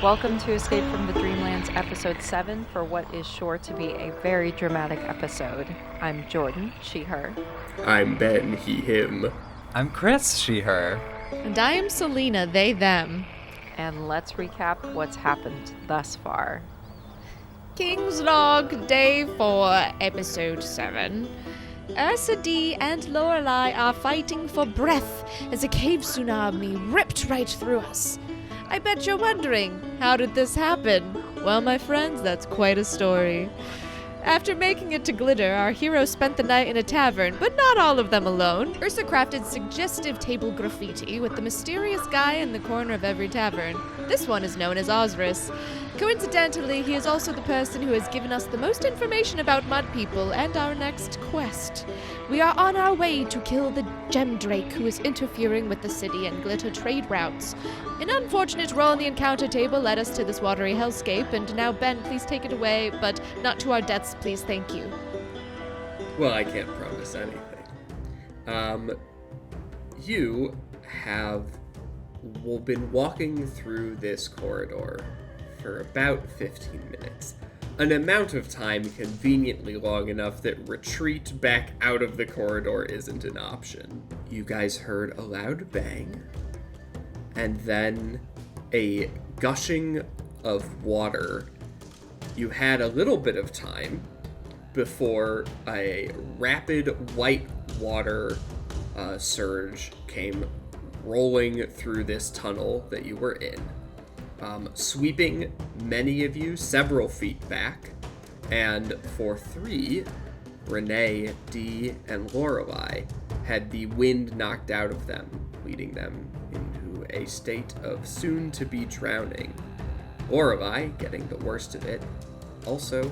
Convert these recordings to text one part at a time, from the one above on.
Welcome to Escape from the Dreamlands, Episode 7, for what is sure to be a very dramatic episode. I'm Jordan, she, her. I'm Ben, he, him. I'm Chris, she, her. And I am Selena, they, them. And let's recap what's happened thus far. King's Log, Day 4, Episode 7. Ursa D and Lorelei are fighting for breath as a cave tsunami ripped right through us. I bet you're wondering, how did this happen? Well, my friends, that's quite a story. After making it to Glitter, our heroes spent the night in a tavern, but not all of them alone. Ursa crafted suggestive table graffiti with the mysterious guy in the corner of every tavern. This one is known as Osiris. Coincidentally, he is also the person who has given us the most information about Mud People and our next quest. We are on our way to kill the Gem Drake who is interfering with the city and Glitter trade routes. An unfortunate roll on the encounter table led us to this watery hellscape, and now Ben, please take it away, but not to our deaths, please, thank you. Well, I can't promise anything. You have been walking through this corridor for about 15 minutes. An amount of time conveniently long enough that retreat back out of the corridor isn't an option. You guys heard a loud bang, and then a gushing of water. You had a little bit of time before a rapid white water surge came rolling through this tunnel that you were in, sweeping many of you several feet back, and for 3, Renee, Dee, and Lorelei had the wind knocked out of them, leading them into a state of soon-to-be drowning. Lorelei, getting the worst of it, also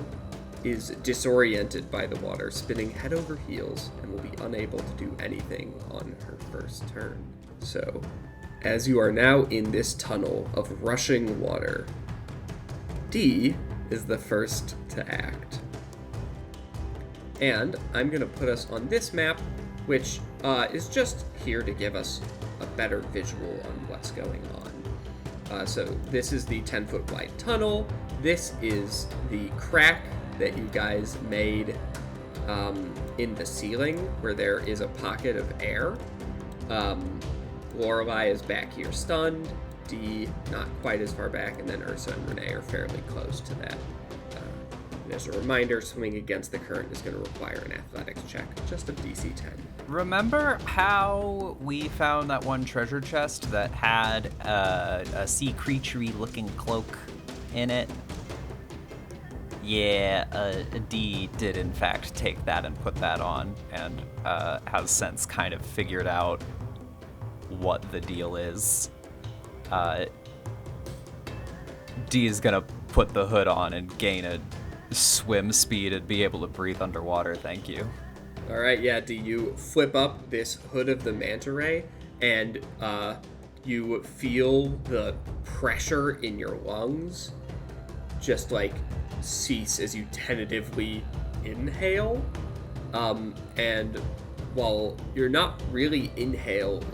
is disoriented by the water, spinning head over heels, and will be unable to do anything on her first turn. So, as you are now in this tunnel of rushing water, Dee is the first to act. And I'm going to put us on this map, which is just here to give us a better visual on what's going on. So this is the 10-foot wide tunnel. This is the crack that you guys made in the ceiling where there is a pocket of air. Lorelei is back here stunned, Dee not quite as far back, and then Ursa and Renee are fairly close to that. And as a reminder, swimming against the current is going to require an athletics check, just of DC 10. Remember how we found that one treasure chest that had a sea creature-y looking cloak in it? Yeah, Dee did in fact take that and put that on, and has since kind of figured out what the deal is. Dee is gonna put the hood on and gain a swim speed and be able to breathe underwater, thank you. Alright, yeah, Dee, you flip up this hood of the manta ray, and you feel the pressure in your lungs just like cease as you tentatively inhale. And while you're not really inhaling,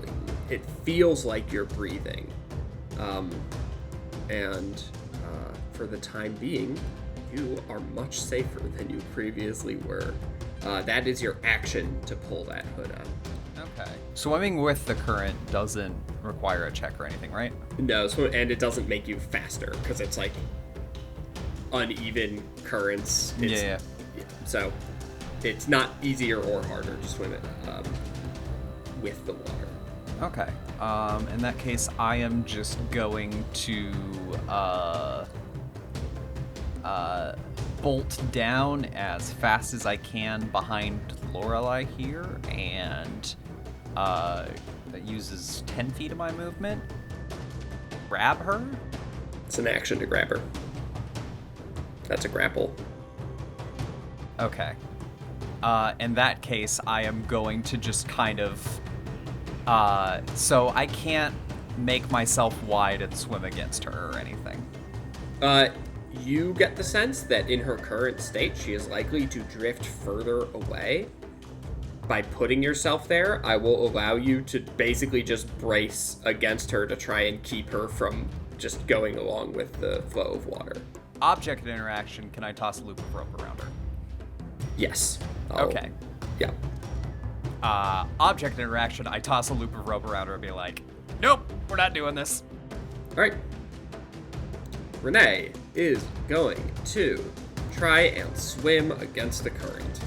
it feels like you're breathing. And for the time being, you are much safer than you previously were. That is your action to pull that hood up. Okay. Swimming with the current doesn't require a check or anything, right? No, and it doesn't make you faster, because it's like uneven currents. Yeah. So it's not easier or harder to swim it with the water. Okay. In that case, I am just going to bolt down as fast as I can behind Lorelei here, and that uses 10 feet of my movement. Grab her? It's an action to grab her. That's a grapple. Okay. In that case, I am going to just kind of... so I can't make myself wide and swim against her or anything. You get the sense that in her current state, she is likely to drift further away. By putting yourself there, I will allow you to basically just brace against her to try and keep her from just going along with the flow of water. Object interaction, can I toss a loop of rope around her? Yes. Okay. Yeah. Object interaction, I toss a loop of rope around her and be like, nope, we're not doing this. All right. Renee is going to try and swim against the current.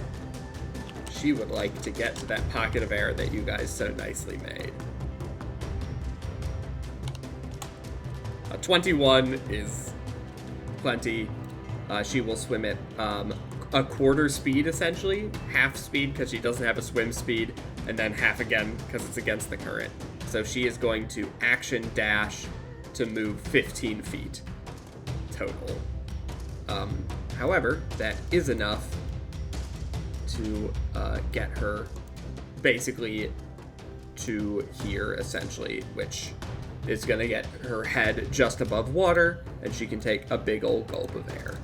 She would like to get to that pocket of air that you guys so nicely made. A 21 is plenty. She will swim at a quarter speed, essentially. Half speed because she doesn't have a swim speed, and then half again because it's against the current. So she is going to action dash to move 15 feet total. However, that is enough to get her basically to here, essentially, which is going to get her head just above water, and she can take a big old gulp of air.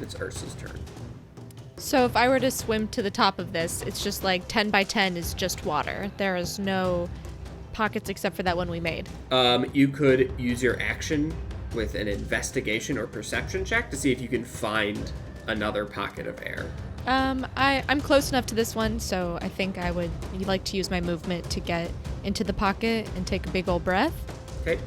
It's Ursa's turn. So if I were to swim to the top of this, it's just like 10 by 10 is just water. There is no pockets except for that one we made. You could use your action with an investigation or perception check to see if you can find another pocket of air. I'm close enough to this one, so I think I would like to use my movement to get into the pocket and take a big old breath. Okay.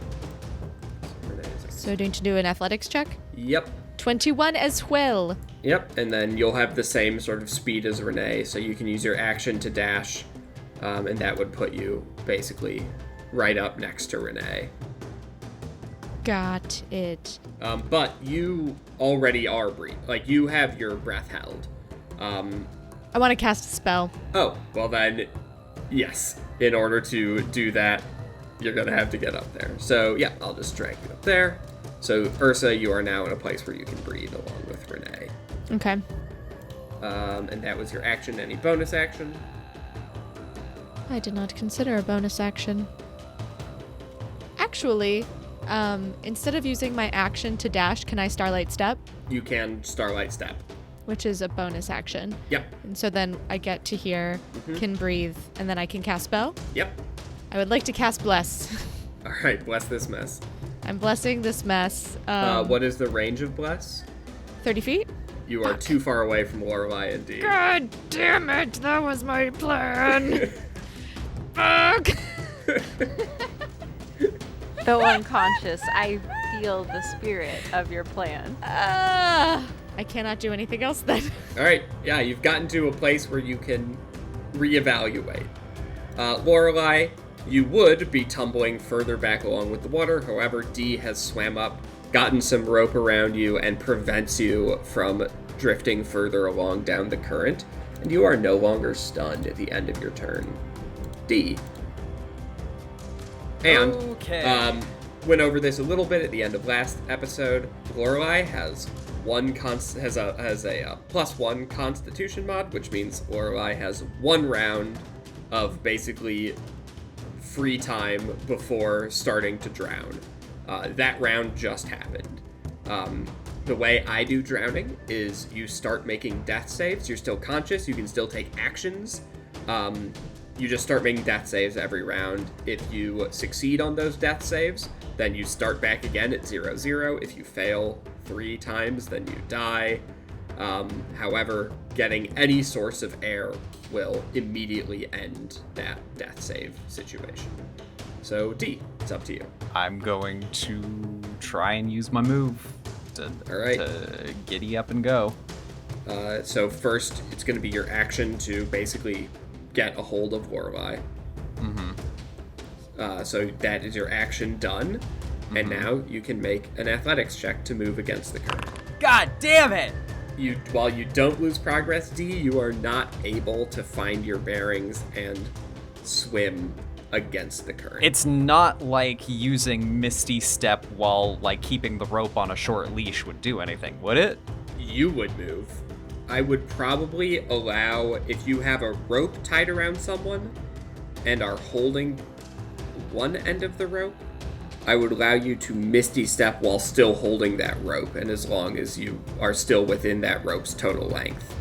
So do you need to do an athletics check? Yep. 21 as well. Yep, and then you'll have the same sort of speed as Renee, so you can use your action to dash, and that would put you basically right up next to Renee. Got it. But you already are breathing. Like, you have your breath held. I want to cast a spell. Oh, well then, yes. In order to do that, you're going to have to get up there. So, yeah, I'll just drag you up there. So, Ursa, you are now in a place where you can breathe along with Renee. Okay. And that was your action. Any bonus action? I did not consider a bonus action. Actually, instead of using my action to dash, can I Starlight Step? You can Starlight Step. Which is a bonus action. Yep. And so then I get to here, can breathe, and then I can cast spell? Yep. I would like to cast Bless. All right, bless this mess. I'm blessing this mess. What is the range of bless? 30 feet? You are too far away from Lorelei, indeed. God damn it, that was my plan. Fuck. Though unconscious, I feel the spirit of your plan. I cannot do anything else then. All right, yeah, you've gotten to a place where you can reevaluate. Lorelei, you would be tumbling further back along with the water. However, D has swam up, gotten some rope around you, and prevents you from drifting further along down the current. And you are no longer stunned at the end of your turn. D. And, Okay. went over this a little bit at the end of last episode. Lorelei has a +1 Constitution mod, which means Lorelei has 1 round of basically free time before starting to drown. That round just happened. The way I do drowning is you start making death saves. You're still conscious. You can still take actions. You just start making death saves every round. If you succeed on those death saves, then you start back again at 0-0. If you fail 3 times, then you die. However, getting any source of air will immediately end that death save situation. So, D, it's up to you. I'm going to try and use my move to giddy up and go. So first, it's going to be your action to basically get a hold of Lorelei. So that is your action done. And now you can make an athletics check to move against the current. God damn it! While you don't lose progress, D, you are not able to find your bearings and swim against the current. It's not like using Misty Step while, like, keeping the rope on a short leash would do anything, would it? You would move. I would probably allow, if you have a rope tied around someone and are holding one end of the rope, I would allow you to Misty Step while still holding that rope, and as long as you are still within that rope's total length,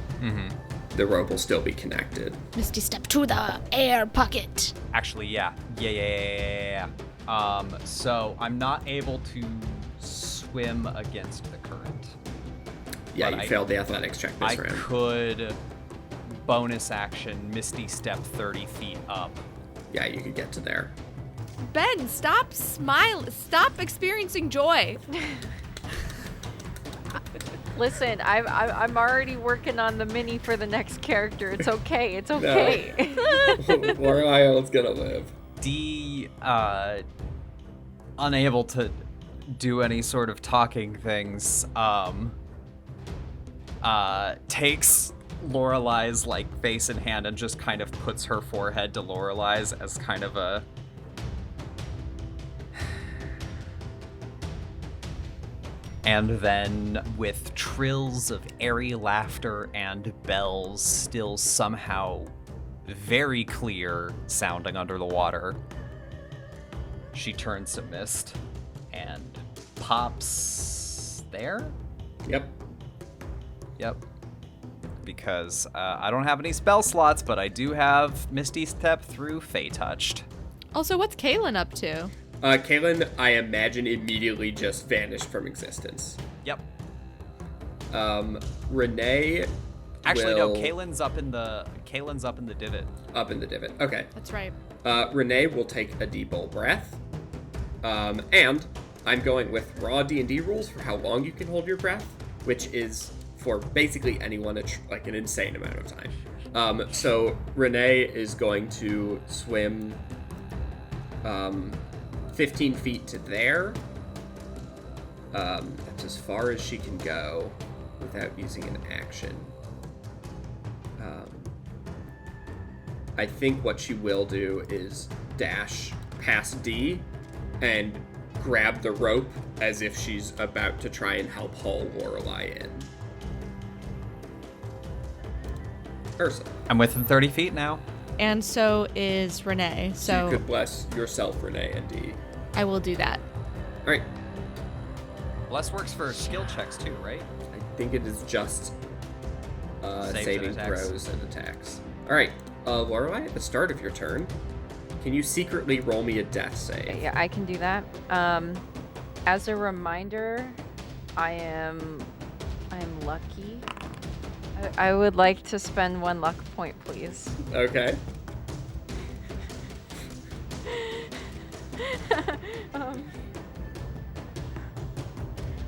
the rope will still be connected. Misty Step to the air pocket. Actually, yeah. So I'm not able to swim against the current. Yeah, But you failed the athletics check this I round. could bonus action Misty Step 30 feet up. Yeah, you could get to there. Ben, stop stop experiencing joy. Listen, I'm already working on the mini for the next character. It's okay. It's okay. Lorelai's gonna live. D, unable to do any sort of talking things, takes Lorelai's like face in hand and just kind of puts her forehead to Lorelai's as kind of a and then with trills of airy laughter and bells still somehow very clear sounding under the water, she turns to Mist and pops there? Yep. Yep. Because I don't have any spell slots, but I do have Misty Step through Fey Touched. Also, what's Kaylin up to? Kaylin, I imagine, immediately just vanished from existence. Yep. Renee Actually, no. will... Kaylin's up in the divot. Up in the divot. Okay. That's right. Renee will take a deep old breath. And I'm going with raw D&D rules for how long you can hold your breath, which is for basically anyone like an insane amount of time. So Renee is going to swim 15 feet to there. That's as far as she can go without using an action. I think what she will do is dash past D and grab the rope as if she's about to try and help haul Lorelai in. Ursa. I'm within 30 feet now. And so is Renee. So you So could bless yourself, Renee, and D. I will do that. All right. Bless works for skill checks too, right? I think it is just Saves and saving attacks. throws and attacks. All right. Lorelai, at the start of your turn, can you secretly roll me a death save? Yeah, I can do that. As a reminder, I'm lucky. I would like to spend 1 luck point, please. Okay.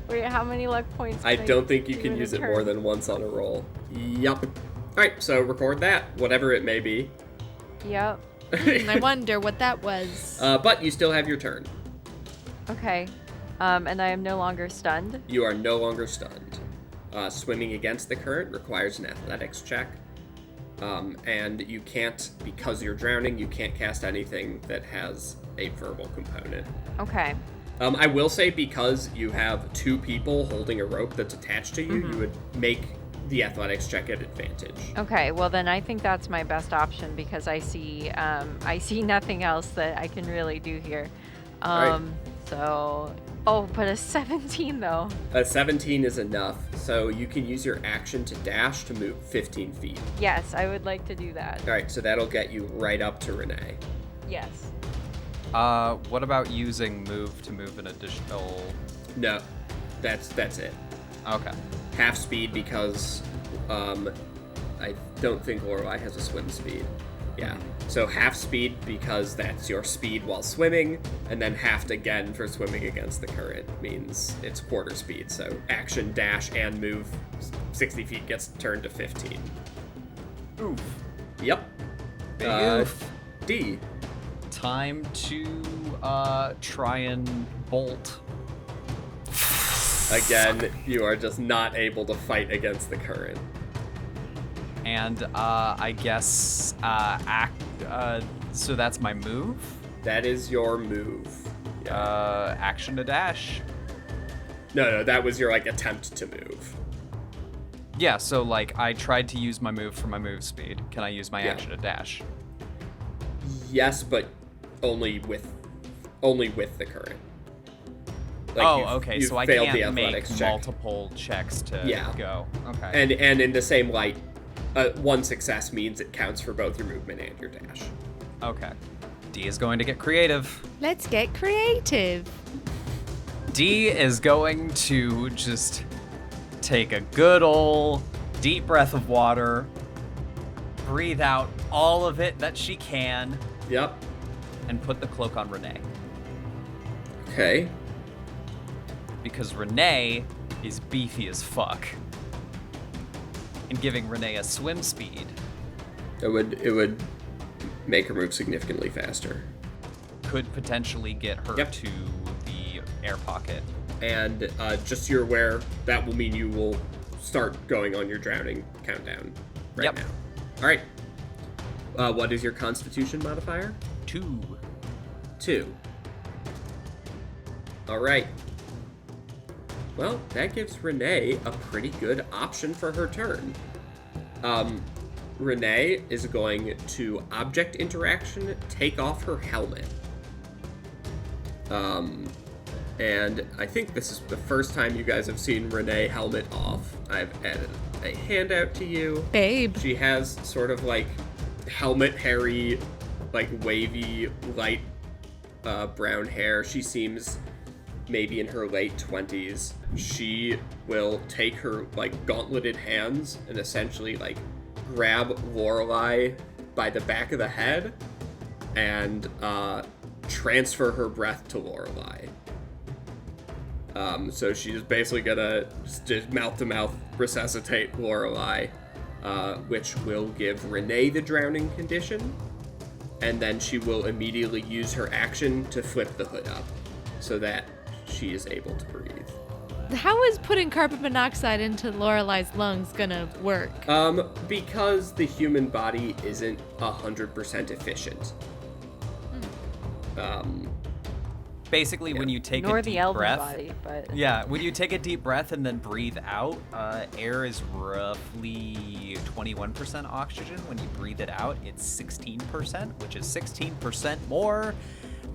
Wait, how many luck points? I can don't think you do can in a use it turn? more than once on a roll. Yup. All right, so record that, whatever it may be. Yep. I wonder what that was. But you still have your turn. Okay. And I am no longer stunned. You are no longer stunned. Swimming against the current requires an athletics check. And you can't, because you're drowning, you can't cast anything that has a verbal component. Okay. I will say, because you have 2 people holding a rope that's attached to you, you would make the athletics check at advantage. Okay. Well, then I think that's my best option because I see nothing else that I can really do here. Right. So. Oh, but a 17 though. A 17 is enough, so you can use your action to dash to move 15 feet. Yes, I would like to do that. All right, so that'll get you right up to Renee. Yes. What about using move to move an additional? No, that's it. Okay. Half speed because I don't think Lorelai has a swim speed. Yeah. So half speed because that's your speed while swimming, and then halved again for swimming against the current means it's quarter speed. So action, dash, and move 60 feet gets turned to 15. Oof. Yep. Big oof. D. Time to try and bolt. Again, you are just not able to fight against the current. And I guess so that's my move. That is your move. Action to dash. No, that was your attempt to move. Yeah, so I tried to use my move for my move speed. Can I use my Yeah. action to dash? Yes, but only with the current. Okay. So I failed the can't make athletics check. multiple checks to go. Okay. And in the same light, one success means it counts for both your movement and your dash. Okay. D is going to get creative. Let's get creative. D is going to just take a good old deep breath of water, breathe out all of it that she can, Yep. and put the cloak on Renee. Okay. Because Renee is beefy as fuck. And giving Renee a swim speed. It would make her move significantly faster. Could potentially get her Yep. to the air pocket. And just so you're aware, that will mean you will start going on your drowning countdown right Yep. now. All right. What is your Constitution modifier? 2. 2. All right. Well, that gives Renee a pretty good option for her turn. Renee is going to object interaction, take off her helmet. And I think this is the first time you guys have seen Renee helmet off. I've added a handout to you. Babe. She has sort of like helmet hairy, like wavy, light brown hair. She seems maybe in her late 20s. She will take her like gauntleted hands and essentially like grab Lorelei by the back of the head and transfer her breath to Lorelei. So she's basically gonna just mouth-to-mouth resuscitate Lorelei, which will give Renee the drowning condition, and then she will immediately use her action to flip the hood up, so that she is able to breathe. How is putting carbon monoxide into Lorelei's lungs gonna work? Because the human body isn't 100% efficient. Basically, when you take Nor a the deep elven breath, body, but yeah, when you take a deep breath and then breathe out, air is roughly 21% oxygen. When you breathe it out, it's 16%, which is 16% more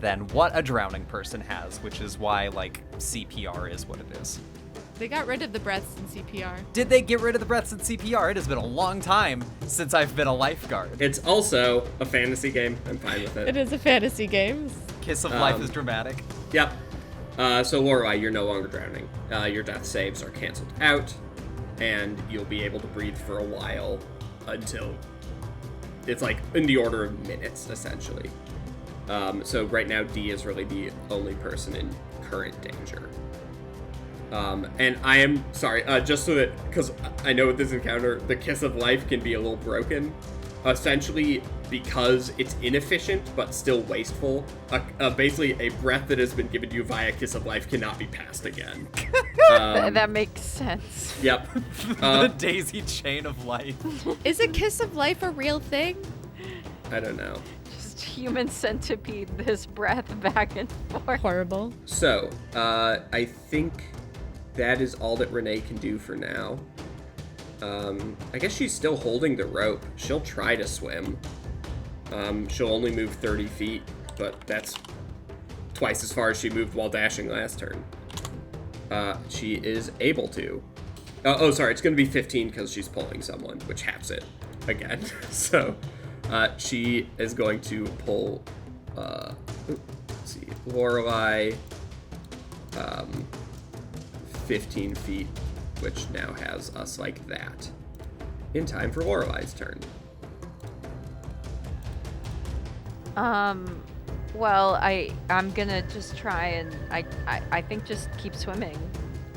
than what a drowning person has, which is why, like, CPR is what it is. They got rid of the breaths in CPR. Did they get rid of the breaths in CPR? It has been a long time since I've been a lifeguard. It's also a fantasy game. I'm fine with It it. is a fantasy game. Kiss of life is dramatic. Yep. So Lorelei, you're no longer drowning. Your death saves are canceled out, and you'll be able to breathe for a while until it's like in the order of minutes, essentially. So right now, D is really the only person in current danger. And I am sorry, just so that, because I know with this encounter, the Kiss of Life can be a little broken. Essentially, because it's inefficient but still wasteful, basically a breath that has been given to you via Kiss of Life cannot be passed again. that makes sense. Yep. The daisy chain of life. Is a kiss of life a real thing? I don't know. Just human centipede this breath back and forth. Horrible. So, I think that is all that Renee can do for now. I guess she's still holding the rope. She'll try to swim. She'll only move 30 feet, but that's twice as far as she moved while dashing last turn. She is able to. Sorry, it's going to be 15 because she's pulling someone, which halves it again. So, she is going to pull, let's see, Lorelei, 15 feet, which now has us like that. In time for Lorelei's turn. Well, I'm gonna just try and I think just keep swimming.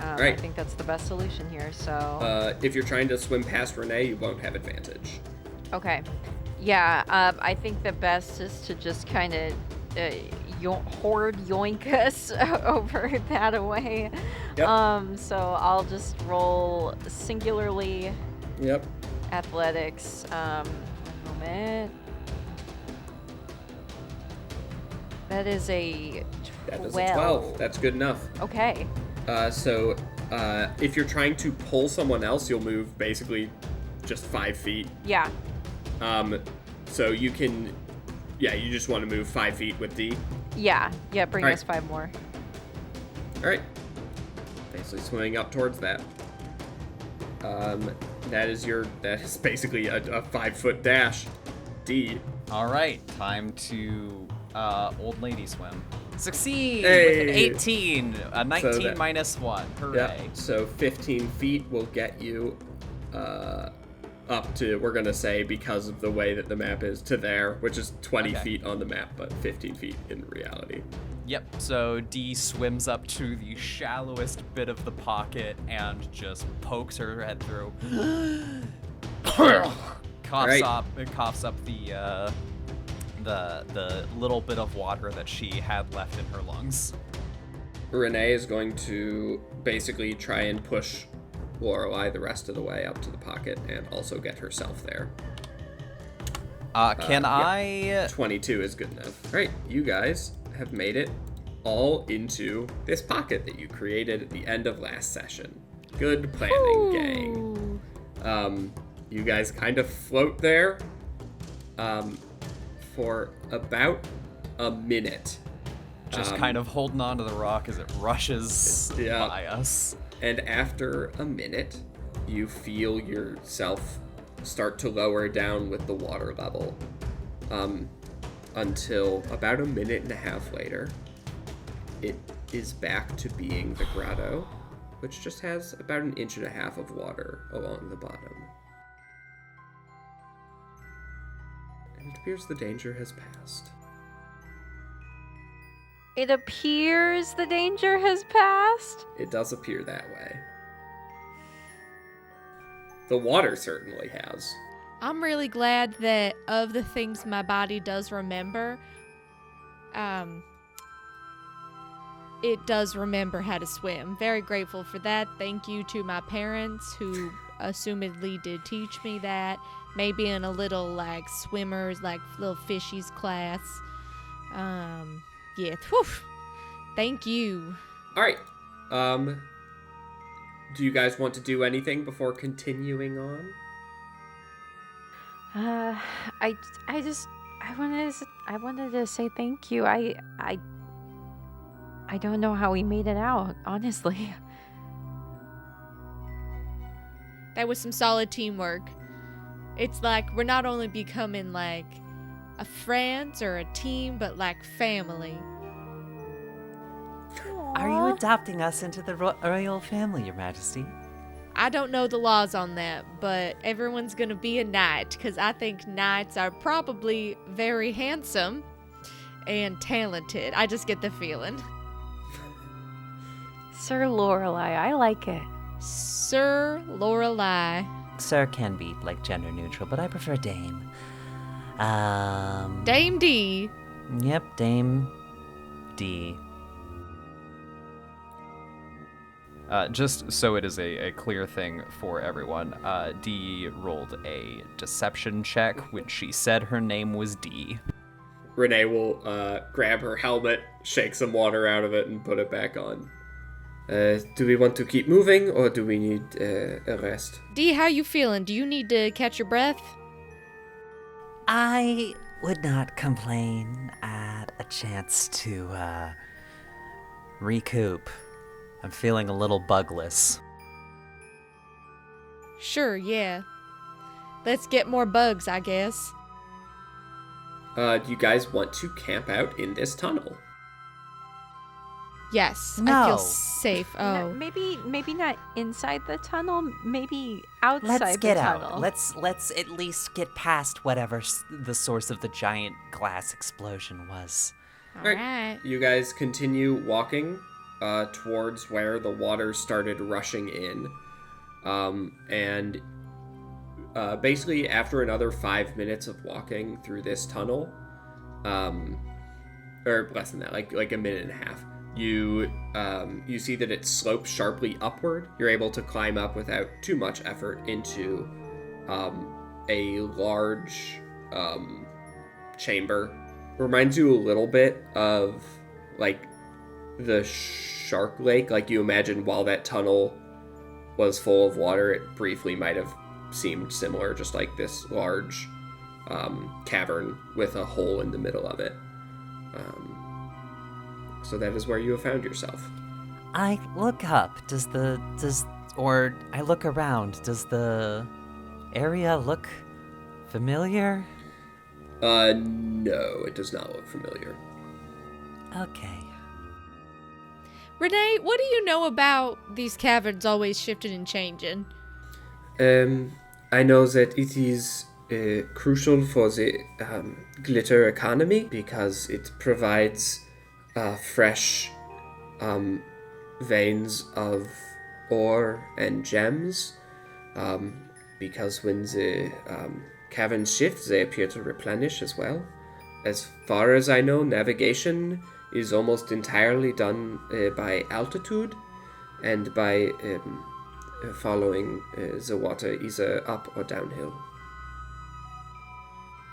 I Right. think that's the best solution here. So If you're trying to swim past Renee, you won't have advantage. okay, yeah. I think the best is to just kind of horde yoink us over that away. Yep. So I'll just roll singularly Yep. athletics. One moment. That is a 12. That is a 12. That's good enough. Okay. So if you're trying to pull someone else, you'll move basically just 5 feet. Yeah. So you can, you just want to move 5 feet with D. Yeah. Bring All right. us 5 more. All right. basically swimming up towards that. That is basically a 5-foot dash. D. All right, time to old lady swim. Succeed Hey! with an 18, a 19 minus 1. Hooray. Yeah, so 15 feet will get you up to, we're going to say, because of the way that the map is, to there, which is 20 feet on the map, but 15 feet in reality. Yep, so D swims up to the shallowest bit of the pocket and just pokes her head through. coughs up the little bit of water that she had left in her lungs. Renee is going to basically try and push Lorelei the rest of the way up to the pocket and also get herself there. Can I... 22 is good enough. All right, you guys have made it all into this pocket that you created at the end of last session. Good planning, gang. You guys kind of float there for about a minute. Just kind of holding on to the rock as it rushes by us. And after a minute, you feel yourself start to lower down with the water level. Until about a minute and a half later, it is back to being the grotto, which just has about 1.5 inches of water along the bottom. And it appears the danger has passed. It appears the danger has passed. It does appear that way. The water certainly has. I'm really glad that of the things my body does remember, it does remember how to swim. Very grateful for that. Thank you to my parents who assumedly did teach me that. Maybe in a little like swimmers, like little fishies class. Yeah, whew. Thank you. All right. Do you guys want to do anything before continuing on? I wanted to say thank you. I don't know how we made it out, honestly. That was some solid teamwork. It's like we're not only becoming like a friends or a team, but like family. Are you adopting us into the royal family, Your Majesty? I don't know the laws on that, but everyone's gonna be a knight, because I think knights are probably very handsome and talented. I just get the feeling. Sir Lorelei, I like it. Sir Lorelei. Sir can be, like, gender neutral, but I prefer Dame. Dame D. Yep, Dame D. Just so it is a clear thing for everyone, D rolled a deception check when she said her name was D. Renee will grab her helmet, shake some water out of it, and put it back on. Do we want to keep moving, or do we need a rest? D, how you feeling? Do you need to catch your breath? I would not complain at a chance to, recoup. I'm feeling a little bugless. Sure, yeah. Let's get more bugs, I guess. Do you guys want to camp out in this tunnel? Yes, No. I feel safe. Oh. Maybe not inside the tunnel, maybe outside Let's get the tunnel. out. Let's at least get past whatever the source of the giant glass explosion was. Alright. You guys continue walking towards where the water started rushing in. And basically after another 5 minutes of walking through this tunnel, or less than that, like a minute and a half, you see that it slopes sharply upward. You're able to climb up without too much effort into a large chamber. Reminds you a little bit of like the Shark Lake. Like you imagine while that tunnel was full of water, it briefly might have seemed similar, just like this large cavern with a hole in the middle of it. So that is where you have found yourself. I look up. Or I look around. Does the area look familiar? No, it does not look familiar. Okay. Renee, what do you know about these caverns always shifting and changing? I know that it is crucial for the glitter economy because it provides fresh veins of ore and gems. Because when the caverns shift, they appear to replenish as well. As far as I know, navigation is almost entirely done by altitude and by following the water either up or downhill.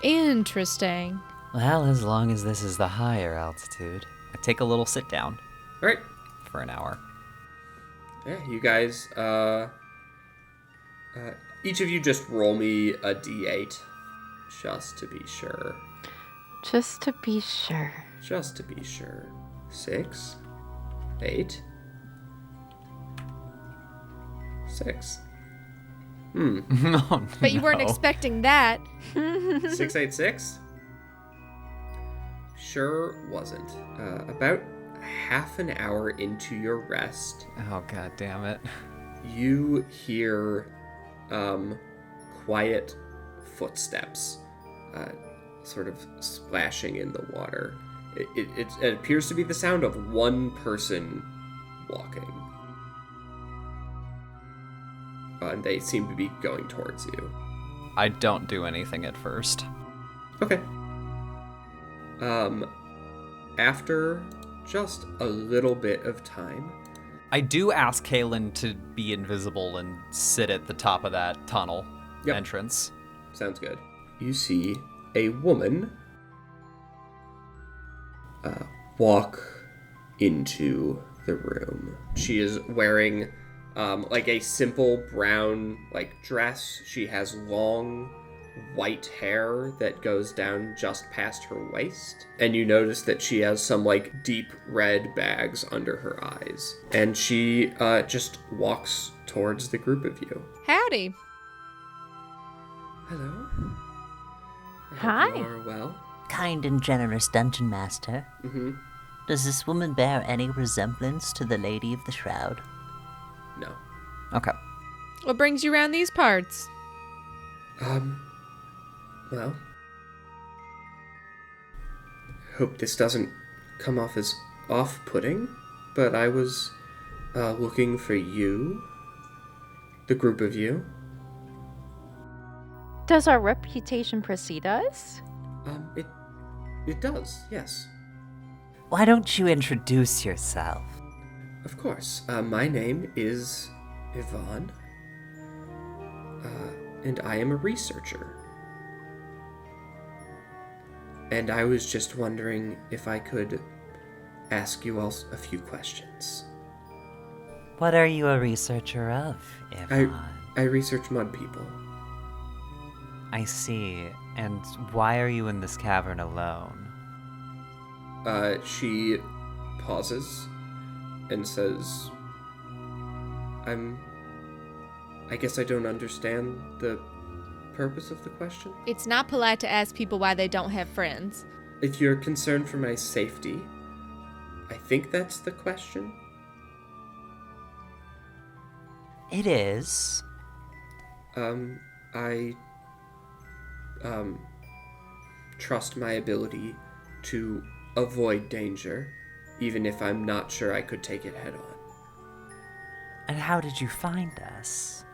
Interesting. Well, as long as this is the higher altitude. I take a little sit down All right. for an hour. Yeah, you guys, each of you just roll me a d8, just to be sure. Just to be sure. Just to be sure. 6, 8, 6. Oh, But you weren't no. expecting that. 686? Sure wasn't. About half an hour into your rest, Oh, god damn it. you hear quiet footsteps sort of splashing in the water. It appears to be the sound of one person walking. And they seem to be going towards you. I don't do anything at first. Okay. After just a little bit of time, I do ask Kalen to be invisible and sit at the top of that tunnel Yep. entrance. sounds good. You see a woman walk into the room. She is wearing like a simple brown dress. She has long white hair that goes down just past her waist, and you notice that she has some deep red bags under her eyes, and she just walks towards the group of you. Howdy. Hello. I hope Hi. you are well. Kind and generous dungeon master. Mm-hmm. Does this woman bear any resemblance to the Lady of the Shroud? No. Okay. What brings you around these parts? Well, I hope this doesn't come off as off-putting, but I was looking for you, the group of you. Does our reputation precede us? It does, yes. Why don't you introduce yourself? Of course. My name is Yvonne, and I am a researcher. And I was just wondering if I could ask you all a few questions. What are you a researcher of, Yvonne? I research mud people. I see. And why are you in this cavern alone? She pauses and says, I guess I don't understand the purpose of the question. It's not polite to ask people why they don't have friends. If you're concerned for my safety, I think that's the question. It is. I trust my ability to avoid danger, even if I'm not sure I could take it head on. And how did you find us?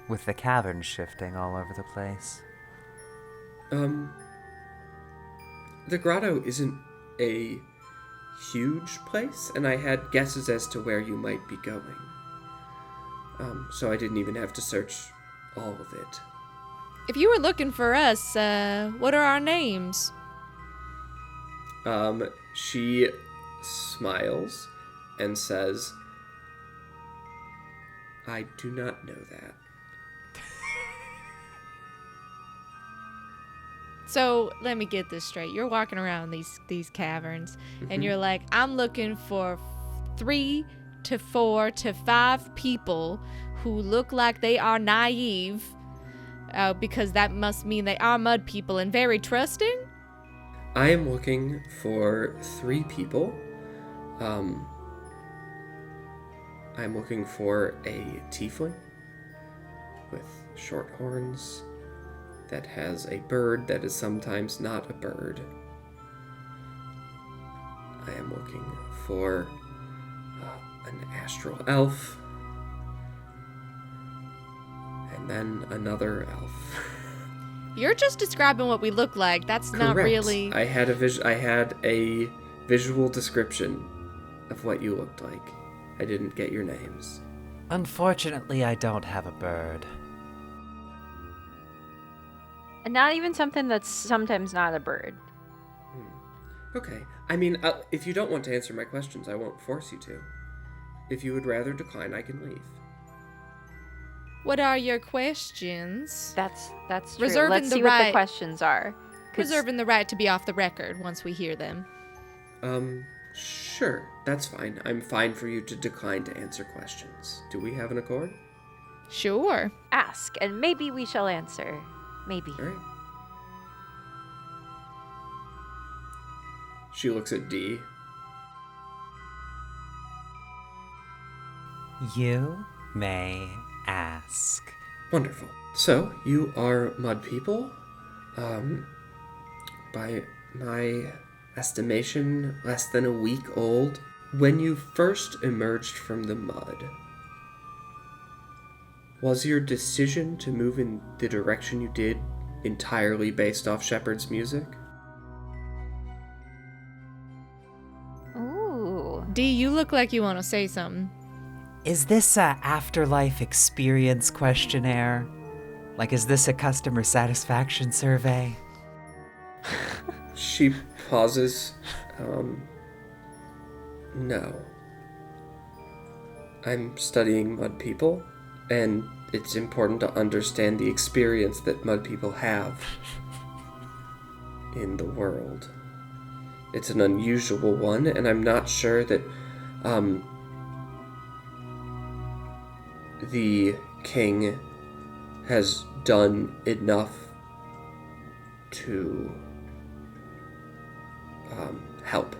With the cavern shifting all over the place. The grotto isn't a huge place, and I had guesses as to where you might be going. So I didn't even have to search all of it. If you were looking for us, what are our names? She smiles and says, I do not know that. So let me get this straight. You're walking around these caverns, and you're like, I'm looking for 3 to 4 to 5 people who look like they are naive, because that must mean they are mud people and very trusting. I am looking for 3 people. I'm looking for a tiefling with short horns that has a bird that is sometimes not a bird. I am looking for an astral elf, and then another elf. You're just describing what we look like. That's not Correct. really... I had a visual description of what you looked like. I didn't get your names. Unfortunately, I don't have a bird. And not even something that's sometimes not a bird. Okay. I mean, if you don't want to answer my questions, I won't force you to. If you would rather decline, I can leave. What are your questions? That's true. Reserving Let's the see what right- the questions are. 'Cause- Reserving the right to be off the record once we hear them. Sure. That's fine. I'm fine for you to decline to answer questions. Do we have an accord? Sure. Ask, and maybe we shall answer. Maybe. All right. She looks at D. You may ask. Wonderful. So, you are mud people. By my estimation, less than a week old. When you first emerged from the mud, was your decision to move in the direction you did entirely based off Shepard's music? Ooh. D, you look like you want to say something. Is this a afterlife experience questionnaire? Like, is this a customer satisfaction survey? She pauses. No. I'm studying mud people, and it's important to understand the experience that mud people have in the world. It's an unusual one, and I'm not sure that, the king has done enough to, help.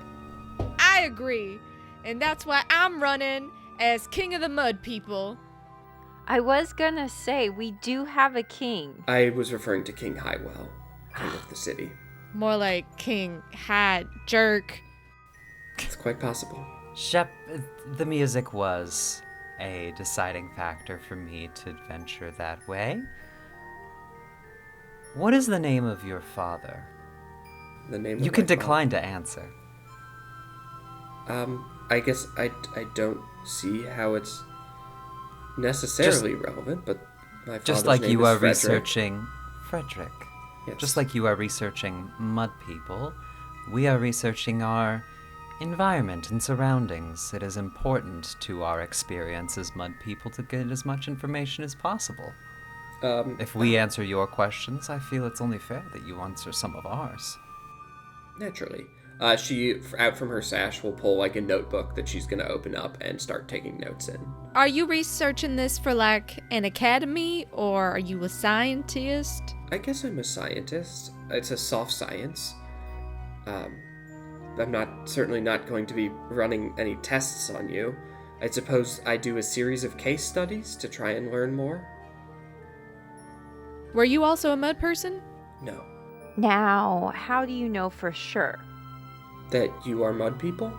I agree. And that's why I'm running as king of the mud people. I was gonna say, we do have a king. I was referring to King Highwell, king of the city. More like king had jerk. It's quite possible. The music was a deciding factor for me to venture that way. What is the name of your father? The name You of can my father- decline to answer. I guess I don't see how it's necessarily relevant, but my father's Just like name you is are Frederick. researching Frederick. Yes. Just like you are researching mud people, we are researching our environment and surroundings. It is important to our experience as mud people to get as much information as possible. If we answer your questions, I feel it's only fair that you answer some of ours. Naturally. She, out from her sash, will pull like a notebook that she's gonna open up and start taking notes in. Are you researching this for like an academy, or are you a scientist? I guess I'm a scientist. It's a soft science. I'm certainly not going to be running any tests on you. I suppose I do a series of case studies to try and learn more. Were you also a mud person? No. Now, how do you know for sure? That you are mud people?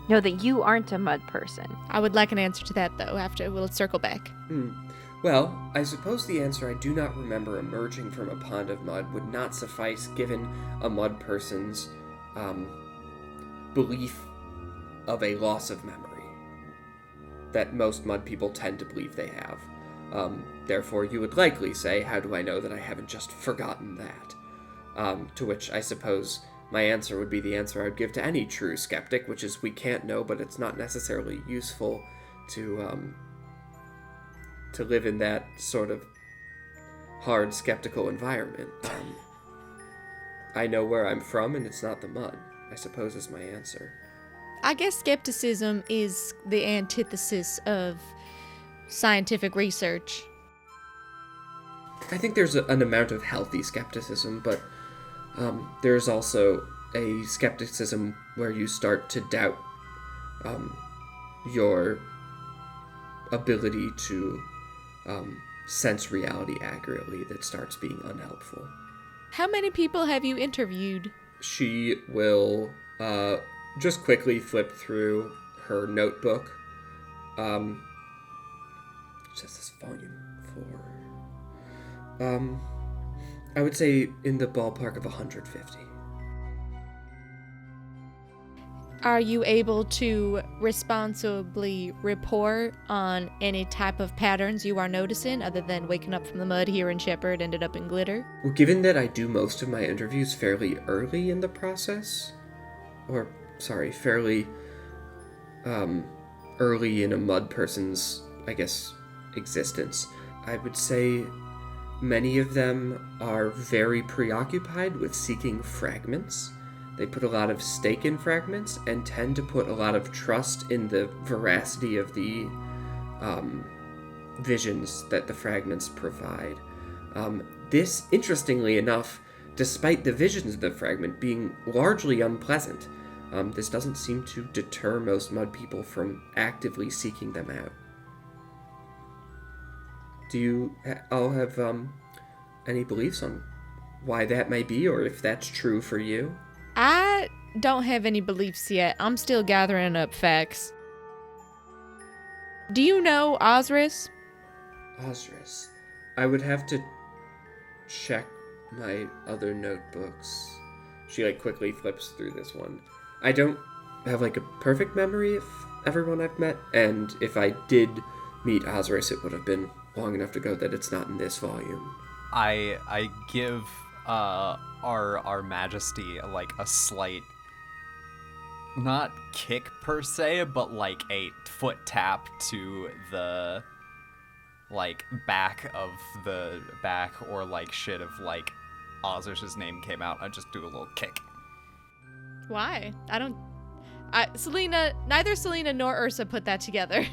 No, that you aren't a mud person. I would like an answer to that, though, after we'll circle back. Well, I suppose the answer I do not remember emerging from a pond of mud would not suffice given a mud person's, belief of a loss of memory that most mud people tend to believe they have. Therefore, you would likely say, how do I know that I haven't just forgotten that? To which I suppose my answer would be the answer I would give to any true skeptic, which is we can't know, but it's not necessarily useful to live in that sort of hard, skeptical environment. I know where I'm from, and it's not the mud, I suppose is my answer. I guess skepticism is the antithesis of scientific research. I think there's an amount of healthy skepticism, but there's also a skepticism where you start to doubt your ability to sense reality accurately that starts being unhelpful. How many people have you interviewed? She will just quickly flip through her notebook. It says this volume 4. I would say in the ballpark of 150. Are you able to responsibly report on any type of patterns you are noticing other than waking up from the mud here in Shepherd, ended up in glitter? Well, given that I do most of my interviews fairly early in the process, fairly early in a mud person's, I guess, existence, I would say many of them are very preoccupied with seeking fragments. They put a lot of stake in fragments and tend to put a lot of trust in the veracity of the visions that the fragments provide. This, interestingly enough, despite the visions of the fragment being largely unpleasant, this doesn't seem to deter most mud people from actively seeking them out. Do you all have any beliefs on why that may be, or if that's true for you? I don't have any beliefs yet. I'm still gathering up facts. Do you know Osiris? Osiris. I would have to check my other notebooks. She quickly flips through this one. I don't have a perfect memory of everyone I've met, and if I did meet Osiris, it would have been long enough to go that it's not in this volume. I give our majesty a slight, not kick per se, but a foot tap to the back of the back, or shit of Osiris's name came out. I just do a little kick. Why? Neither Selena nor Ursa put that together.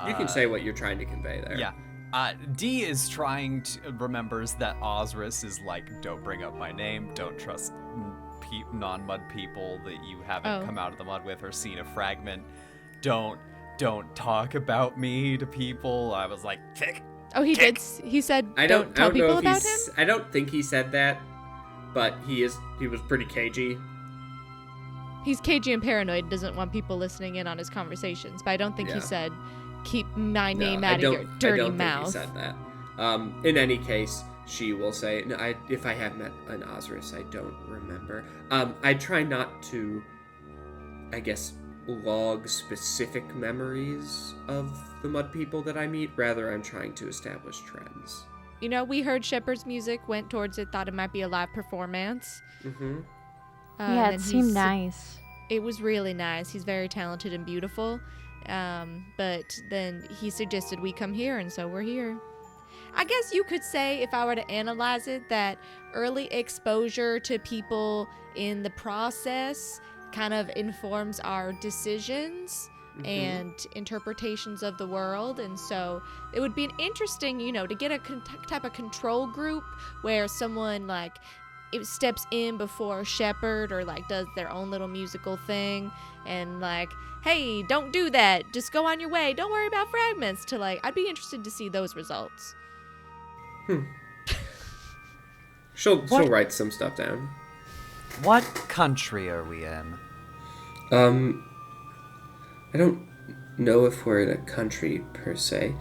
You can say what you're trying to convey there. Yeah. D is remembers that Osiris is don't bring up my name, don't trust non-mud people that you haven't come out of the mud with or seen a fragment, don't talk about me to people. I was kick. Oh, he kick. did. He said don't tell people about him? I don't think he said that, but he was pretty cagey. He's cagey and paranoid, doesn't want people listening in on his conversations, but I don't think he said, keep my name out of your dirty mouth. I don't think he said that. In any case, she will say, no, if I have met an Osiris, I don't remember. I try not to, I guess, log specific memories of the mud people that I meet. Rather, I'm trying to establish trends. We heard Shepard's music, went towards it, thought it might be a live performance. Mm-hmm. Yeah, it seemed nice. It was really nice. He's very talented and beautiful. But then he suggested we come here, and so we're here. I guess you could say, if I were to analyze it, that early exposure to people in the process kind of informs our decisions and interpretations of the world. And so it would be interesting, to get a type of control group where someone it steps in before Shepard or does their own little musical thing and hey, don't do that, just go on your way, don't worry about fragments, to I'd be interested to see those results. She'll write some stuff down. What country are we in? I don't know if we're in a country per se.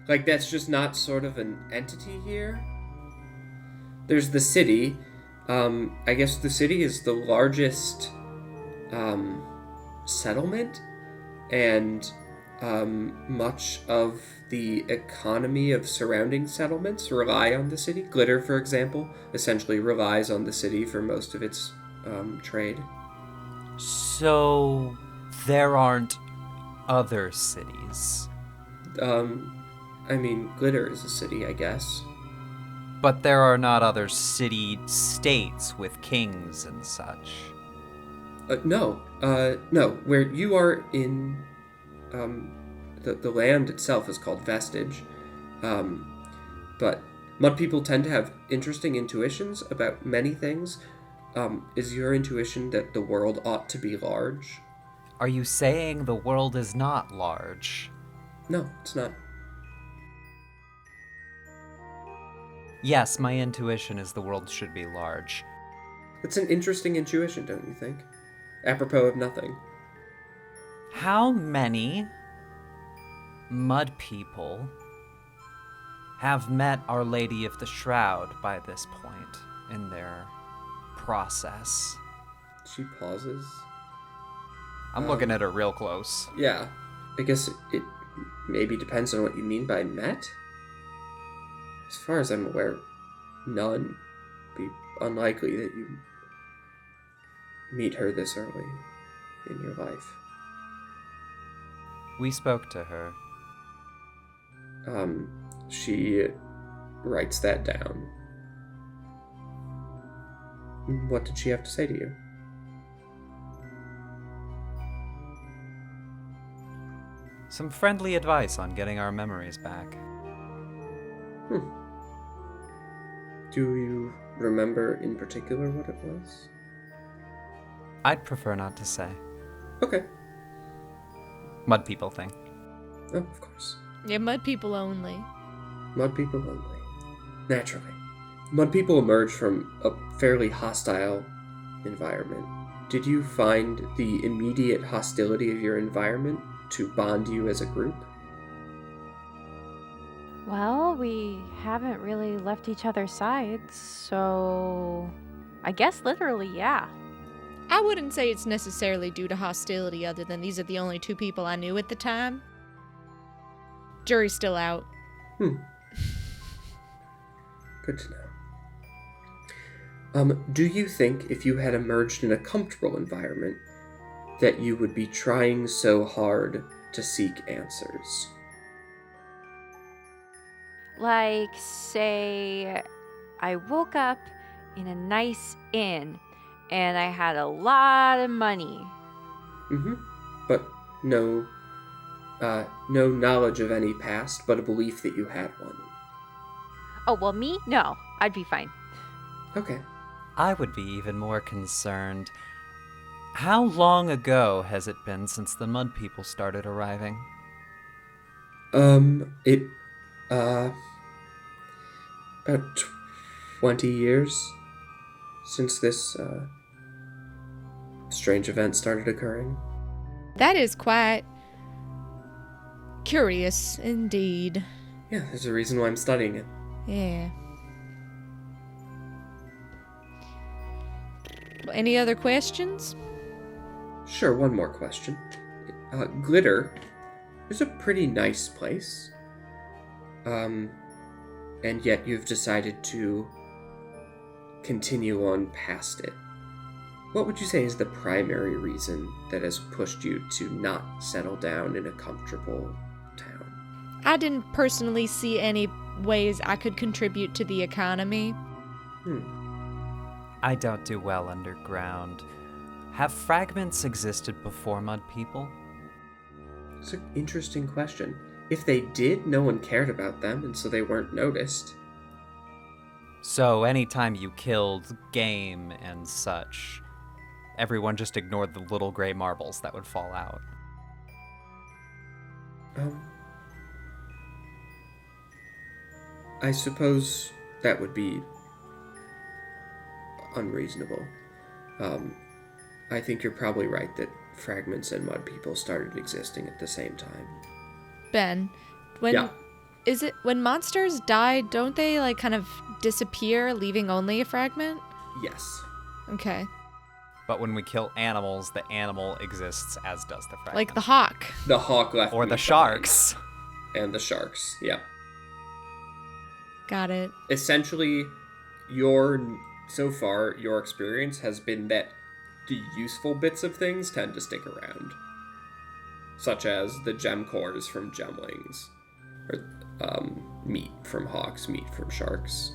That's just not sort of an entity here. There's the city. I guess the city is the largest settlement, and much of the economy of surrounding settlements rely on the city. Glitter, for example, essentially relies on the city for most of its trade. So there aren't other cities? Glitter is a city, I guess. But there are not other city-states with kings and such. No. Where you are in, the land itself is called Vestige. But mud people tend to have interesting intuitions about many things. Is your intuition that the world ought to be large? Are you saying the world is not large? No, it's not. Yes, my intuition is the world should be large. It's an interesting intuition, don't you think? Apropos of nothing. How many mud people have met Our Lady of the Shroud by this point in their process? She pauses. I'm looking at her real close. Yeah. I guess it maybe depends on what you mean by met. As far as I'm aware, none. Be unlikely that you meet her this early in your life. We spoke to her. She writes that down. What did she have to say to you? Some friendly advice on getting our memories back. Do you remember in particular what it was? I'd prefer not to say. Okay. Mud people thing. Oh, of course. Yeah, mud people only. Mud people only. Naturally. Mud people emerge from a fairly hostile environment. Did you find the immediate hostility of your environment to bond you as a group? Well, we haven't really left each other's sides, so I guess literally, yeah. I wouldn't say it's necessarily due to hostility, other than these are the only two people I knew at the time. Jury's still out. Good to know. Do you think if you had emerged in a comfortable environment that you would be trying so hard to seek answers? Like, say, I woke up in a nice inn and I had a lot of money. But no knowledge of any past, but a belief that you had one. Oh, well, me? No, I'd be fine. Okay. I would be even more concerned. How long ago has it been since the mud people started arriving? About 20 years since this, strange event started occurring. That is quite curious indeed. Yeah, there's a reason why I'm studying it. Yeah. Any other questions? Sure, one more question. Glitter is a pretty nice place. And yet you've decided to continue on past it. What would you say is the primary reason that has pushed you to not settle down in a comfortable town? I didn't personally see any ways I could contribute to the economy. I don't do well underground. Have fragments existed before mud people? It's an interesting question. If they did, no one cared about them, and so they weren't noticed. So anytime you killed game and such, everyone just ignored the little gray marbles that would fall out. I suppose that would be unreasonable. I think you're probably right that fragments and mud people started existing at the same time. Ben, when monsters die, don't they like kind of disappear, leaving only a fragment? Yes. Okay. But when we kill animals, the animal exists, as does the fragment. Like the hawk. The hawk left Or me the behind. sharks. And the sharks, yeah. Got it. Essentially, so far, your experience has been that the useful bits of things tend to stick around. Such as the gem cores from gemlings, or meat from hawks, meat from sharks.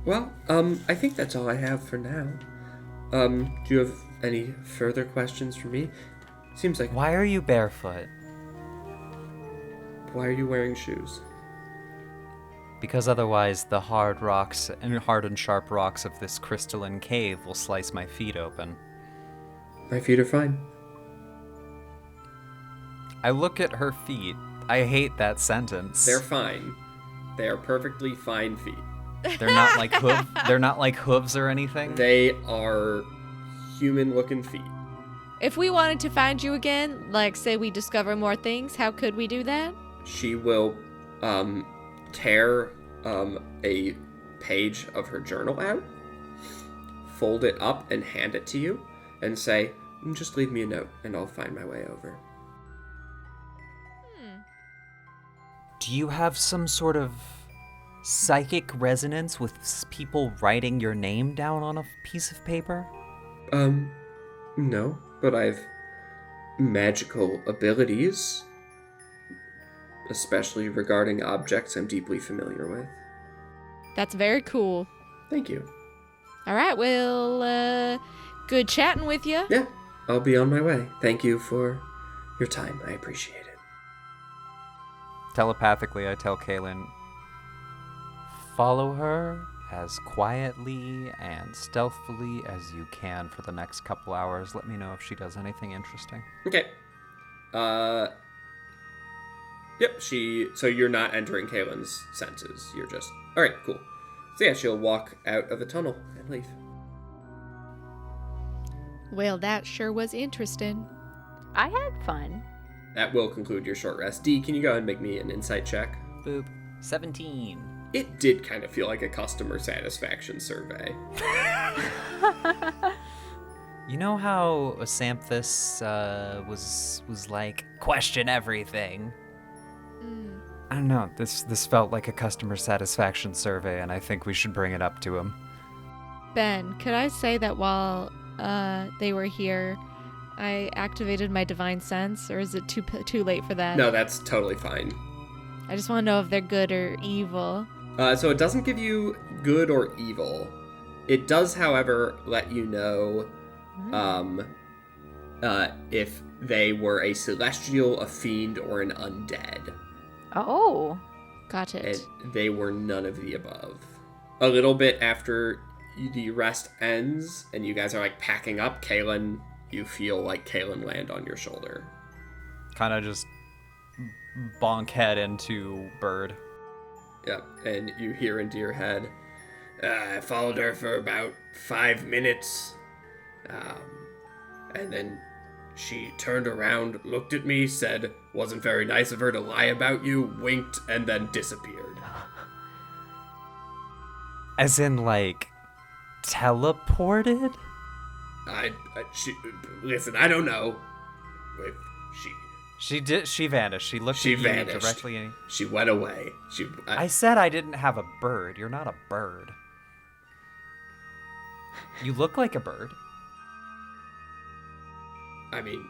Well, I think that's all I have for now. Do you have any further questions for me? Seems like... Why are you barefoot? Why are you wearing shoes? Because otherwise the hard rocks and hard and sharp rocks of this crystalline cave will slice my feet open. My feet are fine. I look at her feet. I hate that sentence. They're fine. They are perfectly fine feet. They're not like they're not like hooves or anything. They are human-looking feet. If we wanted to find you again, like say we discover more things, how could we do that? She will tear a page of her journal out, fold it up and hand it to you, and say, just leave me a note and I'll find my way over. Do you have some sort of psychic resonance with people writing your name down on a piece of paper? No, but I've magical abilities, especially regarding objects I'm deeply familiar with. That's very cool. Thank you. All right, well, good chatting with you. Yeah, I'll be on my way. Thank you for your time. I appreciate it. Telepathically, I tell Kaylin, follow her as quietly and stealthily as you can for the next couple hours. Let me know if she does anything interesting. Okay. Yep, so you're not entering Kaylin's senses. You're just... Alright, cool. So yeah, she'll walk out of the tunnel and leave. Well, that sure was interesting. I had fun. That will conclude your short rest. D, can you go ahead and make me an insight check? Boop. 17. It did kind of feel like a customer satisfaction survey. You know how Osamphus was like, question everything? I don't know, this felt like a customer satisfaction survey, and I think we should bring it up to him. Ben, could I say that while they were here, I activated my divine sense, or is it too late for that? No, that's totally fine. I just want to know if they're good or evil. So it doesn't give you good or evil. It does, however, let you know if they were a celestial, a fiend, or an undead. Oh. Got it. And they were none of the above. A little bit after the rest ends, and you guys are like packing up, Kaylin, you feel like Kaylin land on your shoulder. Kind of just bonk head into Bird. Yep, and you hear into your head, I followed her for about 5 minutes, and then she turned around, looked at me, said, wasn't very nice of her to lie about you, winked, and then disappeared. As in, like, teleported? Listen, I don't know if She vanished. She looked She at you vanished. directly. She went away. I said I didn't have a bird. You're not a bird. You look like a bird. I mean,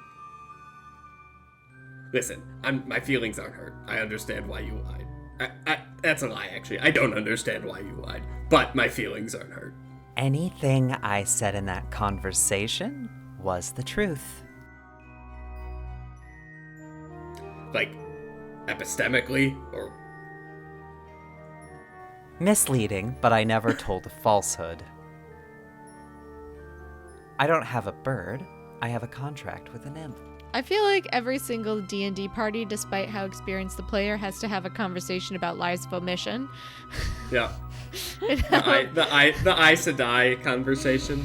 listen, my feelings aren't hurt. I understand why you lied. That's a lie, actually. I don't understand why you lied, but my feelings aren't hurt. Anything I said in that conversation was the truth. Like, epistemically, or... Misleading, but I never told a falsehood. I don't have a bird. I have a contract with a nymph. I feel like every single D&D party, despite how experienced the player, has to have a conversation about lies of omission. Yeah. the Aes Sedai conversation.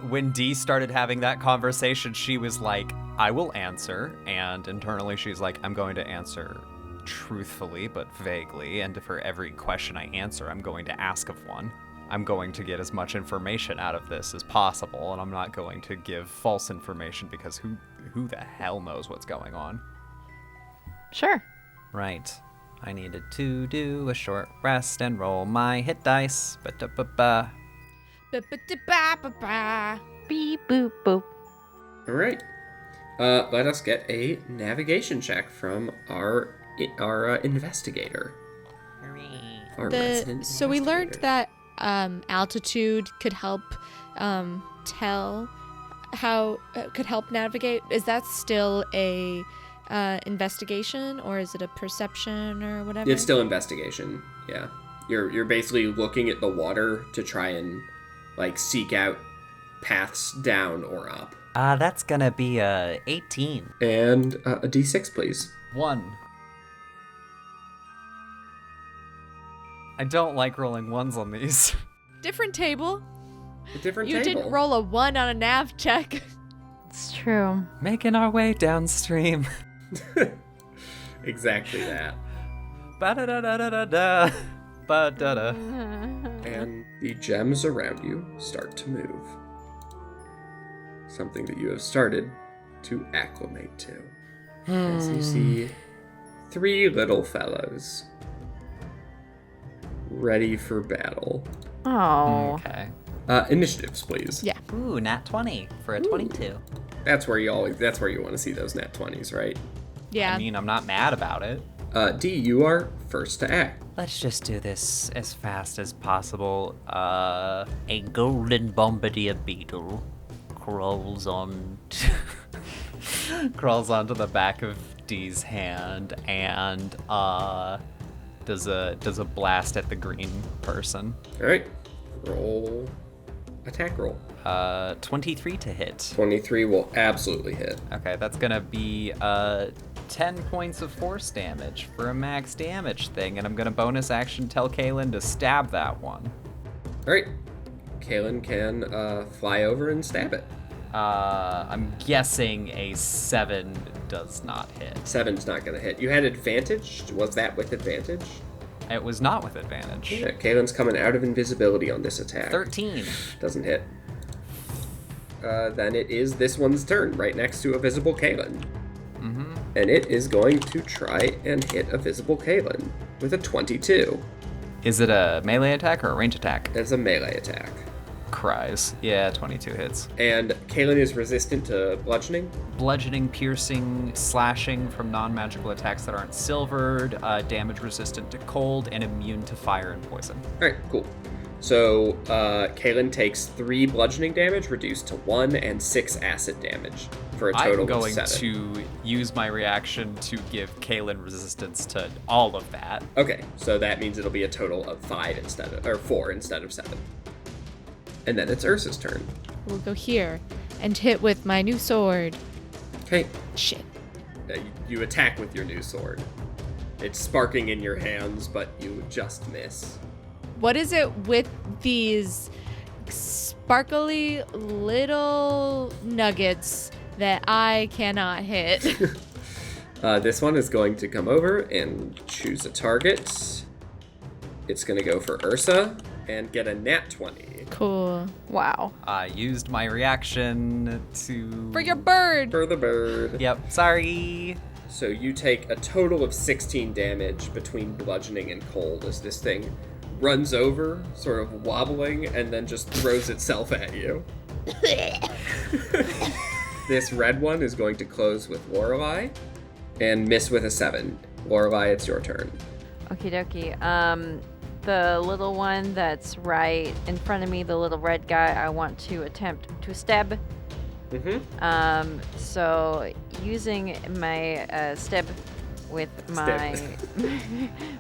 When Dee started having that conversation, she was like, I will answer. And internally, she's like, I'm going to answer truthfully, but vaguely. And for every question I answer, I'm going to ask of one. I'm going to get as much information out of this as possible, and I'm not going to give false information because who the hell knows what's going on? Sure. Right. I needed to do a short rest and roll my hit dice. Ba-da-ba-ba. Ba-ba-da-ba-ba-ba. Beep boop boop. All right. Let us get a navigation check from our investigator. Our resident So we learned investigator. that altitude could help tell how could help navigate. Is that still a investigation, or is it a perception or whatever? It's still investigation. Yeah, you're basically looking at the water to try and like seek out paths down or up. That's gonna be 18. And a d6, please. 1. I don't like rolling ones on these. Different table. A different You table. didn't roll a 1 on a nav check. It's true. Making our way downstream. Exactly that. Ba-da-da-da-da-da-da. Ba-da-da. And the gems around you start to move. Something that you have started to acclimate to. As you see 3 little fellows ready for battle. Oh. Okay. Initiatives, please. Yeah. Ooh, nat 20 for a 22. That's where you want to see those nat 20s, right? Yeah. I mean, I'm not mad about it. D, you are first to act. Let's just do this as fast as possible. A golden bombardier beetle crawls Crawls onto the back of D's hand and does a blast at the green person. All right. Roll. Attack roll. 23 to hit. 23 will absolutely hit. Okay, that's gonna be 10 points of force damage for a max damage thing, and I'm gonna bonus action tell Kaylin to stab that one. All right. Kaylin can fly over and stab it. I'm guessing a 7 does not hit. 7's not going to hit. You had advantage? Was that with advantage? It was not with advantage. Yeah, Kaylin's coming out of invisibility on this attack. 13. Doesn't hit. Then it is this one's turn, right next to a visible Kaylin. Mm-hmm. And it is going to try and hit a visible Kaylin with a 22. Is it a melee attack or a range attack? It's a melee attack. Cries. Yeah, 22 hits. And Kaylin is resistant to bludgeoning. Bludgeoning, piercing, slashing from non-magical attacks that aren't silvered, damage resistant to cold, and immune to fire and poison. All right, cool. So Kaylin takes 3 bludgeoning damage, reduced to 1, and 6 acid damage for a total I'm going of 7. to use my reaction to give Kaylin resistance to all of that. Okay, so that means it'll be a total of 4 instead of 7. And then it's Ursa's turn. We'll go here and hit with my new sword. Okay, Shit. you attack with your new sword. It's sparking in your hands, but you just miss. What is it with these sparkly little nuggets that I cannot hit? This one is going to come over and choose a target. It's going to go for Ursa and get a nat 20. Cool. Wow. I used my reaction to... For your bird. For the bird. Yep, sorry. So you take a total of 16 damage between bludgeoning and cold as this thing runs over, sort of wobbling, and then just throws itself at you. This red one is going to close with Lorelei and miss with a 7. Lorelei, it's your turn. Okie dokie. The little one that's right in front of me, the little red guy, I want to attempt to stab. Mm-hmm. So using my stab with my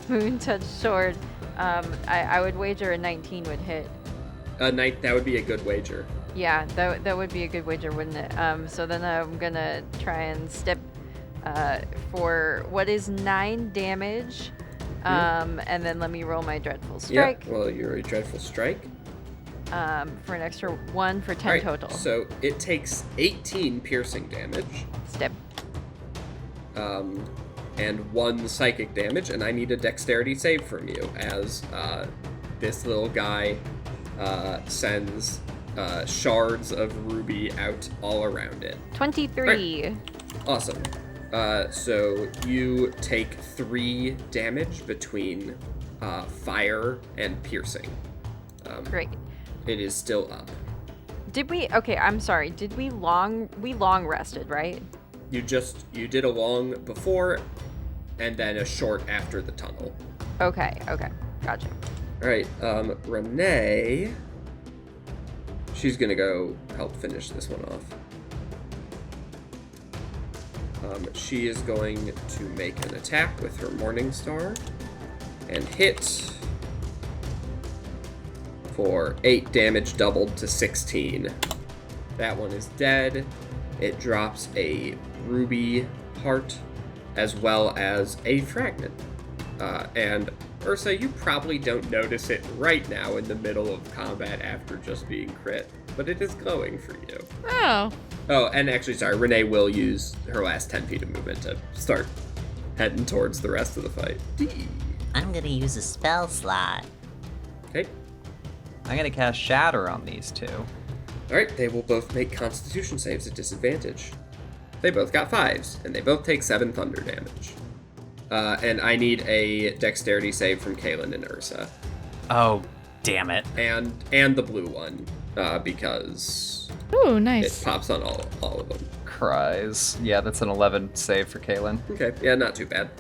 moon touch sword, I would wager a 19 would hit. That would be a good wager. Yeah, that would be a good wager, wouldn't it? So then I'm gonna try and step for what is 9 damage. And then let me roll my dreadful strike. Yeah, well, you're a dreadful strike. For an extra 1 for 10 All right, total. So it takes 18 piercing damage, Step. and 1 psychic damage, and I need a dexterity save from you as this little guy sends shards of ruby out all around it. 23. Right. Awesome. So you take 3 damage between fire and piercing. Great. It is still up. Did we? Okay, I'm sorry. Did we long rested, right? You did a long before, and then a short after the tunnel. Okay. Gotcha. All right, Renee. She's gonna go help finish this one off. She is going to make an attack with her Morning Star and hit for 8 damage, doubled to 16. That one is dead. It drops a ruby heart as well as a fragment. And Ursa, you probably don't notice it right now in the middle of combat after just being crit, but it is glowing for you. Oh. Oh, and actually, sorry, Renee will use her last 10 feet of movement to start heading towards the rest of the fight. I'm gonna use a spell slot. Okay. I'm gonna cast Shatter on these two. Alright, they will both make Constitution saves at disadvantage. They both got 5s, and they both take 7 thunder damage. And I need a Dexterity save from Kaylin and Ursa. Oh, damn it. And the blue one, because Ooh, it nice. pops on all of them. Cries. Yeah, that's an 11 save for Kaylin. Okay, yeah, not too bad.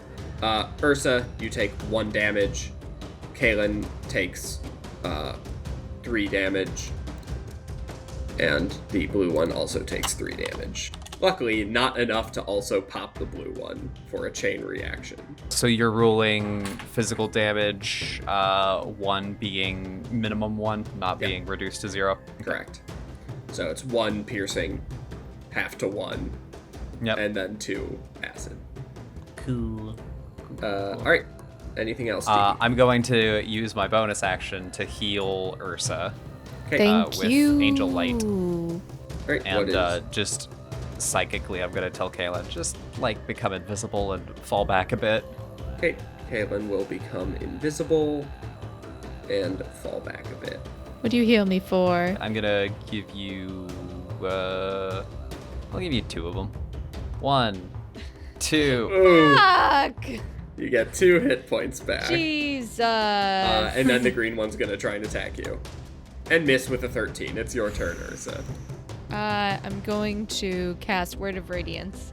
Ursa, you take 1 damage. Kaylin takes 3 damage. And the blue one also takes 3 damage. Luckily, not enough to also pop the blue one for a chain reaction. So you're ruling physical damage, 1 being minimum 1, not being reduced to 0. Correct. So it's 1 piercing, half to 1, Yep. and then 2 acid. Cool. Alright. Anything else, Dee? I'm going to use my bonus action to heal Ursa. Okay. Thank with you. Angel Light. Alright, And what is... just psychically, I'm going to tell Kaylin, just like become invisible and fall back a bit. Okay, Kaylin will become invisible and fall back a bit. What do you heal me for? I'm going to give you, I'll give you 2 of them. 1, 2. Ooh, Fuck! you get 2 hit points back. Jesus. And then the green one's gonna try and attack you. And miss with a 13. It's your turn, Ursa. I'm going to cast Word of Radiance,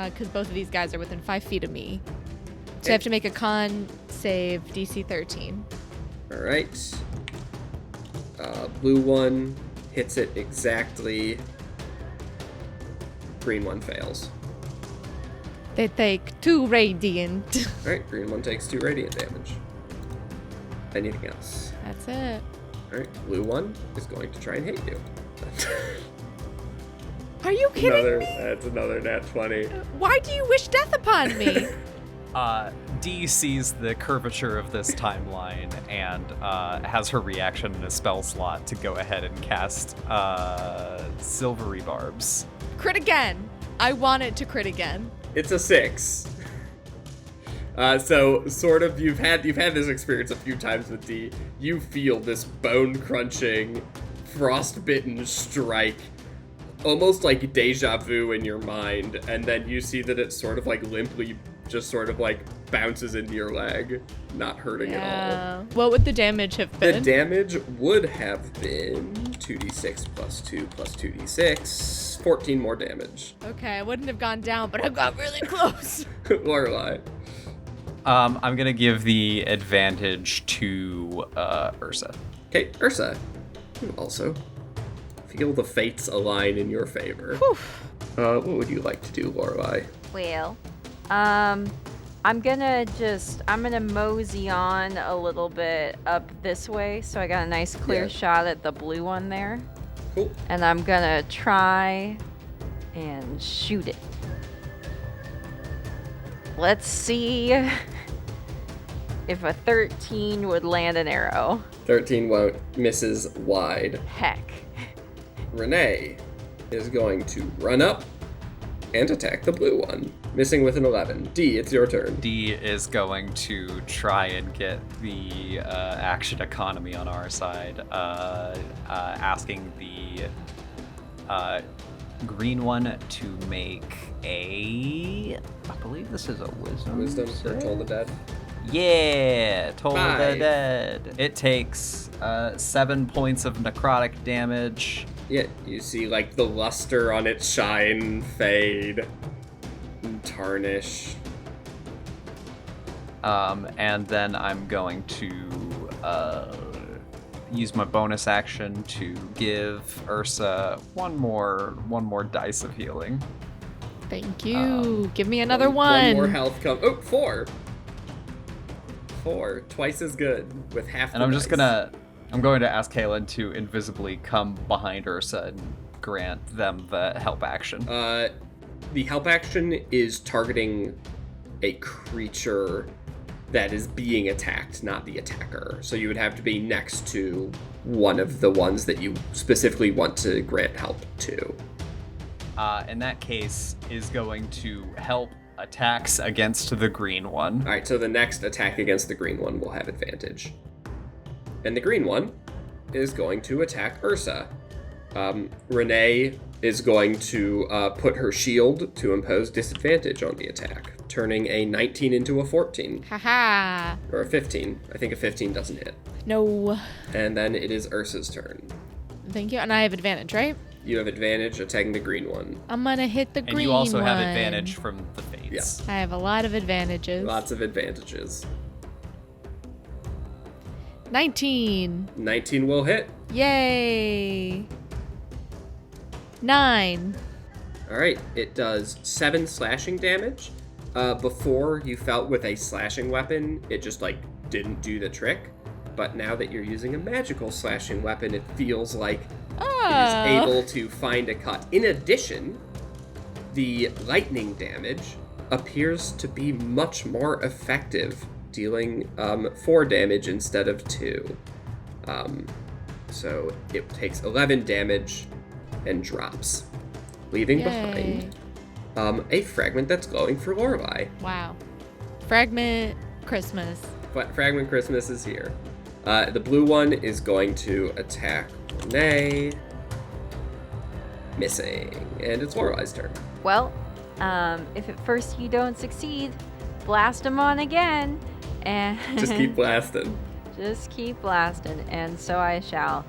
because both of these guys are within 5 feet of me. So I have to make a con save DC 13. Alright. Blue one hits it exactly. Green one fails. They take 2 radiant. Alright, green one takes 2 radiant damage. Anything else? That's it. Alright, blue one is going to try and hit you. Are you kidding me? That's another nat 20. Why do you wish death upon me? Dee sees the curvature of this timeline and has her reaction in a spell slot to go ahead and cast Silvery Barbs. Crit again. I want it to crit again. It's a 6. So sort of you've had this experience a few times with D. You feel this bone crunching, frostbitten strike, almost like deja vu in your mind, and then you see that it sort of like limply just sort of like bounces into your leg, not hurting at all. What would the damage have The been? damage would have been 2d6 plus 2 plus 2d6, 14 more damage. Okay, I wouldn't have gone down, but I got really close. Lorelai. I'm gonna give the advantage to Ursa. Okay, Ursa, you also feel the fates align in your favor. What would you like to do, Lorelai? Well, I'm gonna mosey on a little bit up this way, so I got a nice clear Yeah. shot at the blue one there. Cool. And I'm gonna try and shoot it. Let's see if a 13 would land an arrow. 13 won't, misses wide. Heck. Renee is going to run up and attack the blue one, missing with an 11. D, it's your turn. Dee is going to try and get the action economy on our side, asking the green one to make I believe this is a wisdom. Wisdom for save? Toll the Dead. Yeah, Toll the 5. Dead. It takes 7 points of necrotic damage. Yeah, you see like the luster on its shine fade and tarnish. And then I'm going to use my bonus action to give Ursa one more dice of healing. Thank you. Give me another one. One more health come. Oh, 4. 4, twice as good with half. And I'm going to ask Kaylin to invisibly come behind Ursa and grant them the help action. The help action is targeting a creature that is being attacked, not the attacker. So you would have to be next to one of the ones that you specifically want to grant help to. In that case, is going to help attacks against the green one. All right, so the next attack against the green one will have advantage. And the green one is going to attack Ursa. Renee is going to put her shield to impose disadvantage on the attack, turning a 19 into a 14. Haha. Or a 15. I think a 15 doesn't hit. No. And then it is Ursa's turn. Thank you. And I have advantage, right? You have advantage attacking the green one. I'm gonna hit the green one. And you also have advantage from the fates. Yes. I have a lot of advantages. Lots of advantages. 19. 19 will hit. Yay. 9. All right, it does 7 slashing damage. Before, you felt with a slashing weapon, it just, didn't do the trick. But now that you're using a magical slashing weapon, it feels like it is able to find a cut. In addition, the lightning damage appears to be much more effective, dealing 4 damage instead of 2. So it takes 11 damage and drops, leaving behind a fragment that's glowing for Lorelei. Wow. Fragment Christmas. But Fragment Christmas is here. The blue one is going to attack Renee. Missing. And it's Lorelei's turn. Well, if at first you don't succeed, blast them on again. And Just keep blasting. Just keep blasting, and so I shall.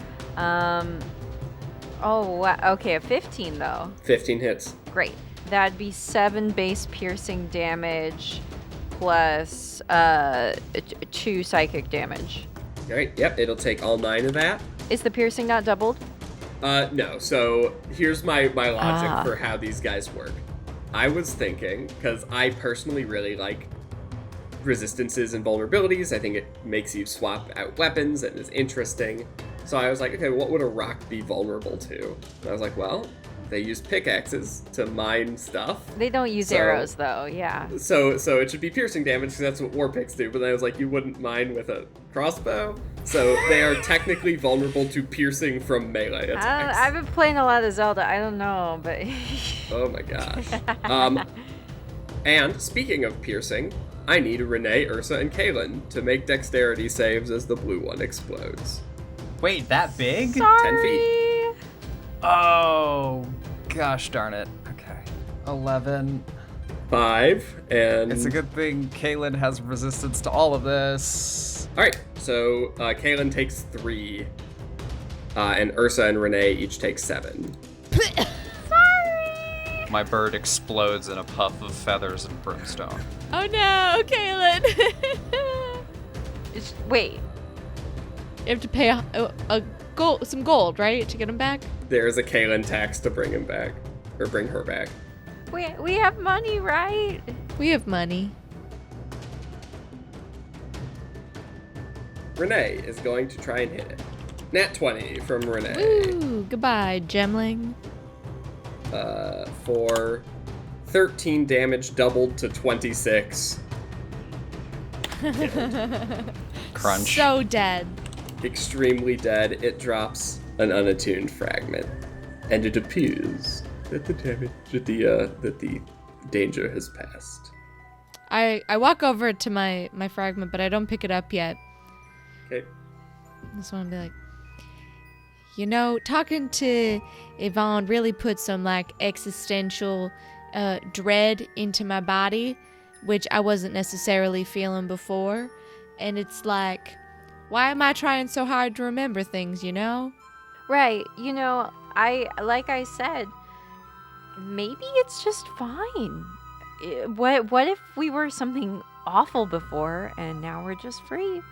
Okay, a 15 though. 15 hits. Great. That'd be 7 base piercing damage plus 2 psychic damage. All right, yep, it'll take all 9 of that. Is the piercing not doubled? No, so here's my logic for how these guys work. I was thinking, because I personally really like resistances and vulnerabilities. I think it makes you swap out weapons and is interesting. So I was like, okay, what would a rock be vulnerable to? And I was like, well, they use pickaxes to mine stuff. They don't use arrows though, yeah. So it should be piercing damage because that's what war picks do. But then I was like, you wouldn't mine with a crossbow? So they are technically vulnerable to piercing from melee attacks. I've been playing a lot of Zelda. I don't know, but... Oh my gosh. And speaking of piercing, I need Renee, Ursa, and Kaylin to make dexterity saves as the blue one explodes. Wait, that big? Sorry. 10 feet. Oh, gosh darn it. Okay. 11. 5, and... It's a good thing Kaylin has resistance to all of this. Alright, so Kaylin takes 3, and Ursa and Renee each take 7. My bird explodes in a puff of feathers and brimstone. Oh no, Kaylin. Wait. You have to pay some gold, right, to get him back? There's a Kaylin tax to bring him back, or bring her back. We have money, right? We have money. Renee is going to try and hit it. Nat 20 from Renee. Ooh, goodbye, Gemling. For 13 damage, doubled to 26. Crunch. So dead. Extremely dead. It drops an unattuned fragment, and it appears that the danger has passed. I walk over to my fragment, but I don't pick it up yet. Okay. I just want to be like, you know, talking to Yvonne really put some existential dread into my body, which I wasn't necessarily feeling before. And it's like, why am I trying so hard to remember things, you know? Right. You know, like I said, maybe it's just fine. What if we were something awful before and now we're just free?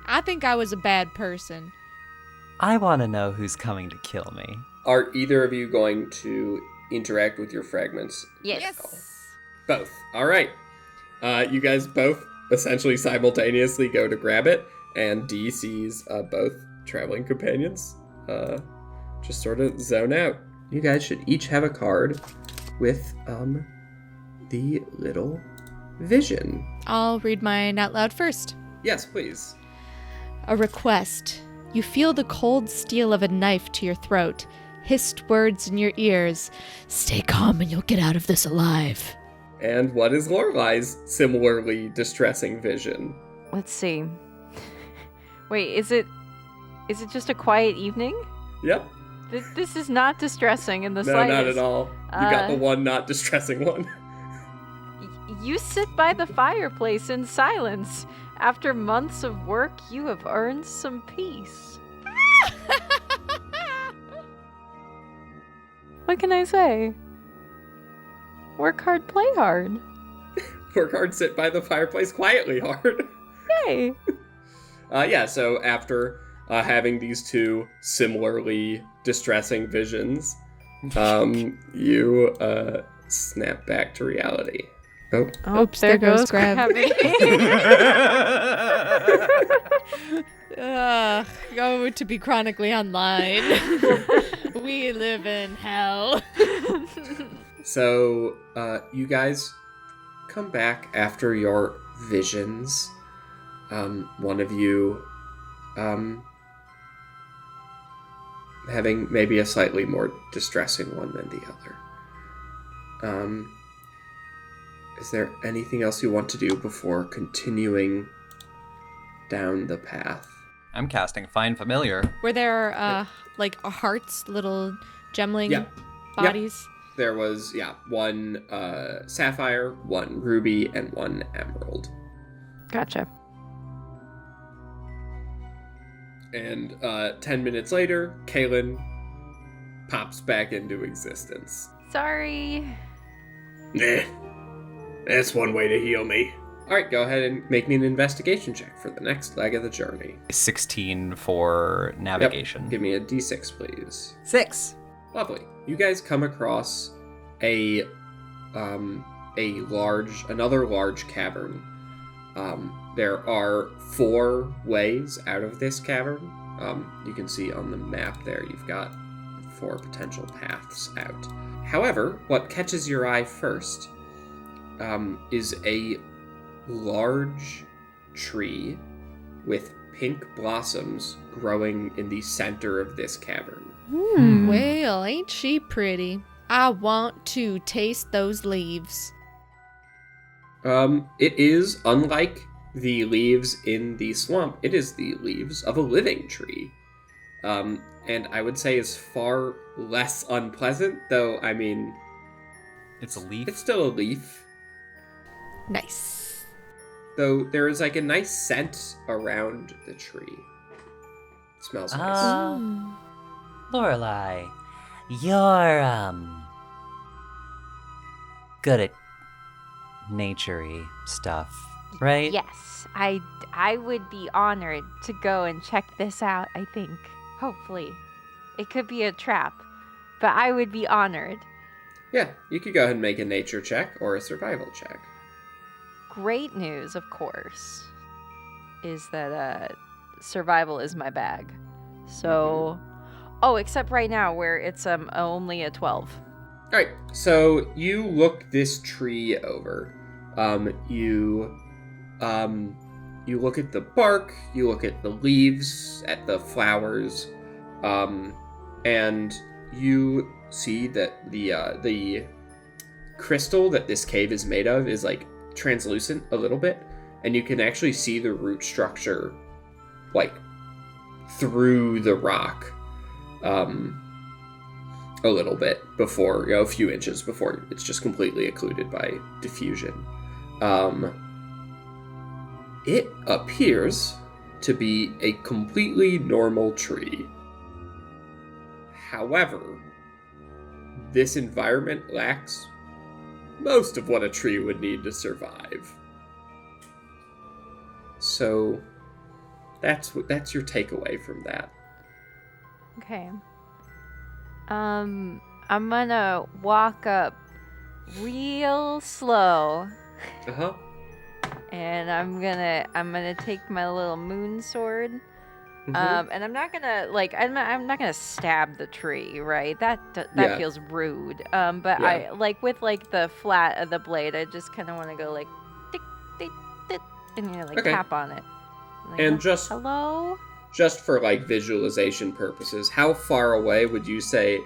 I think I was a bad person. I want to know who's coming to kill me. Are either of you going to interact with your fragments? Yes. Both. All right. You guys both essentially simultaneously go to grab it, and D sees both traveling companions just sort of zone out. You guys should each have a card with the little vision. I'll read mine out loud first. Yes, please. A request. You feel the cold steel of a knife to your throat. Hissed words in your ears. Stay calm and you'll get out of this alive. And what is Lorelai's similarly distressing vision? Let's see. Wait, is it just a quiet evening? Yep. This is not distressing in the No, slightest. not at all. You got the one not distressing one. You sit by the fireplace in silence. After months of work, you have earned some peace. What can I say? Work hard, play hard. Work hard, sit by the fireplace quietly hard. Hey. Yeah, so after having these two similarly distressing visions, you snap back to reality. Oh. Oops, there goes Gravity. To be chronically online. We live in hell. So, you guys come back after your visions. One of you, having maybe a slightly more distressing one than the other. Is there anything else you want to do before continuing down the path? I'm casting Find Familiar. Were there, like, hearts, little gemling Yep. bodies? There was, one sapphire, one ruby, and one emerald. Gotcha. And 10 minutes later, Kaylin pops back into existence. Sorry. Nah, that's one way to heal me. Alright, go ahead and make me an investigation check for the next leg of the journey. 16 for navigation. Yep. Give me a d6, please. 6. Lovely. You guys come across another large cavern. There are 4 ways out of this cavern. You can see on the map there, you've got 4 potential paths out. However, what catches your eye first is a large tree with pink blossoms growing in the center of this cavern. Well, ain't she pretty? I want to taste those leaves. It is, unlike the leaves in the swamp, it is the leaves of a living tree. And I would say is far less unpleasant, though, I mean... It's a leaf? It's still a leaf. Nice. Though there is, like, a nice scent around the tree. It smells nice. Lorelai, you're, good at nature-y stuff, right? Yes, I would be honored to go and check this out, I think. Hopefully. It could be a trap, but I would be honored. Yeah, you could go ahead and make a nature check or a survival check. Great news, of course, is that survival is my bag. So, except right now where it's only a 12. All right, so you look this tree over. You look at the bark, you look at the leaves, at the flowers, and you see that the crystal that this cave is made of is like translucent a little bit, and you can actually see the root structure like through the rock a little bit before, a few inches before it's just completely occluded by diffusion. It appears to be a completely normal tree. However, this environment lacks most of what a tree would need to survive. So, That's your takeaway from that. Okay. I'm gonna walk up real slow, Uh-huh. and I'm gonna take my little moon sword. Mhm. And I'm not gonna I'm not gonna stab the tree, right? That Yeah. feels rude. But Yeah. I with the flat of the blade, I just kind of want to go like, tick, tick, tick, and Okay. tap on it. Like, And just hello. just for visualization purposes, how far away would you say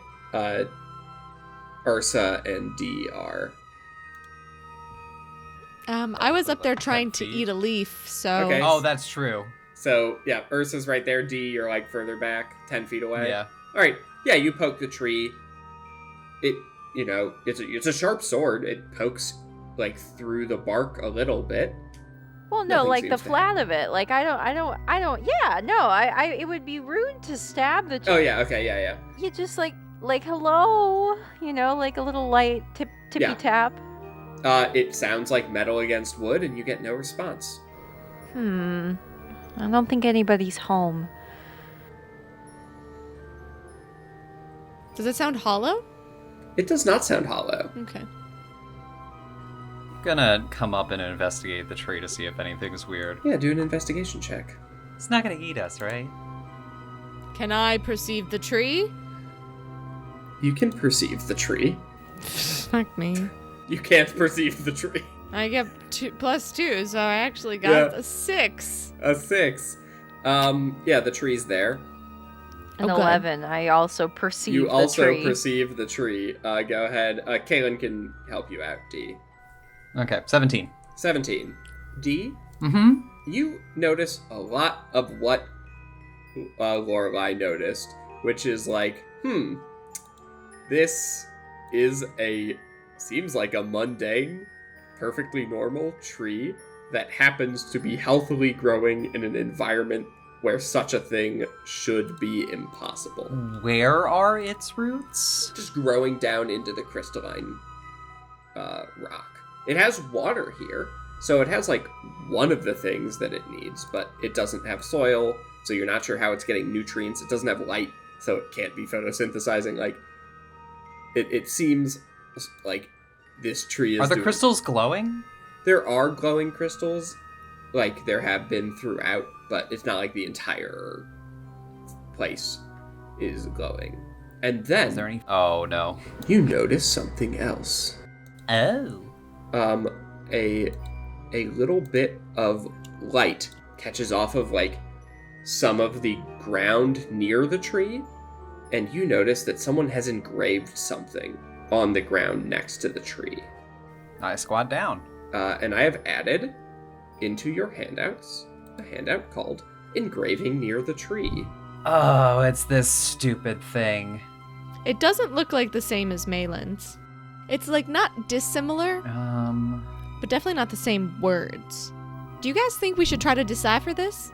Ursa and Dee are? I was up there Like 10 trying to feet. eat a leaf, so Okay. Oh, that's true. So yeah, Ursa's right there. Dee, you're further back, 10 feet away. Yeah. All right. Yeah, you poke the tree. It's a sharp sword. It pokes through the bark a little bit. Well, no, Nothing like the seems to flat of it. Like I don't. Yeah, no. It would be rude to stab the tree. Oh yeah. Okay. Yeah. You just like hello. Like a little light tippy Yeah. tap. It sounds like metal against wood, and you get no response. I don't think anybody's home. does it sound hollow? It does not sound hollow. Okay. Gonna come up and investigate the tree to see if anything's weird. Yeah, do an investigation check. It's not gonna eat us, right? Can I perceive the tree? You can perceive the tree. Fuck me. You can't perceive the tree. I get +2, so I actually got Yeah. a 6. A 6. Yeah, the tree's there. An Oh, good. 11. I also perceive You the also tree. perceive the tree. Go ahead. Kaylin can help you out, D. Okay, 17. 17. D, Mm-hmm. you notice a lot of what Lorelai noticed, which is this is seems like a mundane, perfectly normal tree that happens to be healthily growing in an environment where such a thing should be impossible. Where are its roots? Just growing down into the crystalline rock. It has water here, so it has one of the things that it needs, but it doesn't have soil, so you're not sure how it's getting nutrients. It doesn't have light, so it can't be photosynthesizing. It seems like this tree is. Are the doing- crystals glowing? There are glowing crystals, there have been throughout, but it's not like the entire place is glowing. And then Is there any? Oh no. you notice something else. Oh. A little bit of light catches off of some of the ground near the tree, and you notice that someone has engraved something on the ground next to the tree. I squat down. And I have added into your handouts a handout called Engraving Near the Tree. Oh, it's this stupid thing. It doesn't look like the same as Malin's. It's not dissimilar, but definitely not the same words. Do you guys think we should try to decipher this?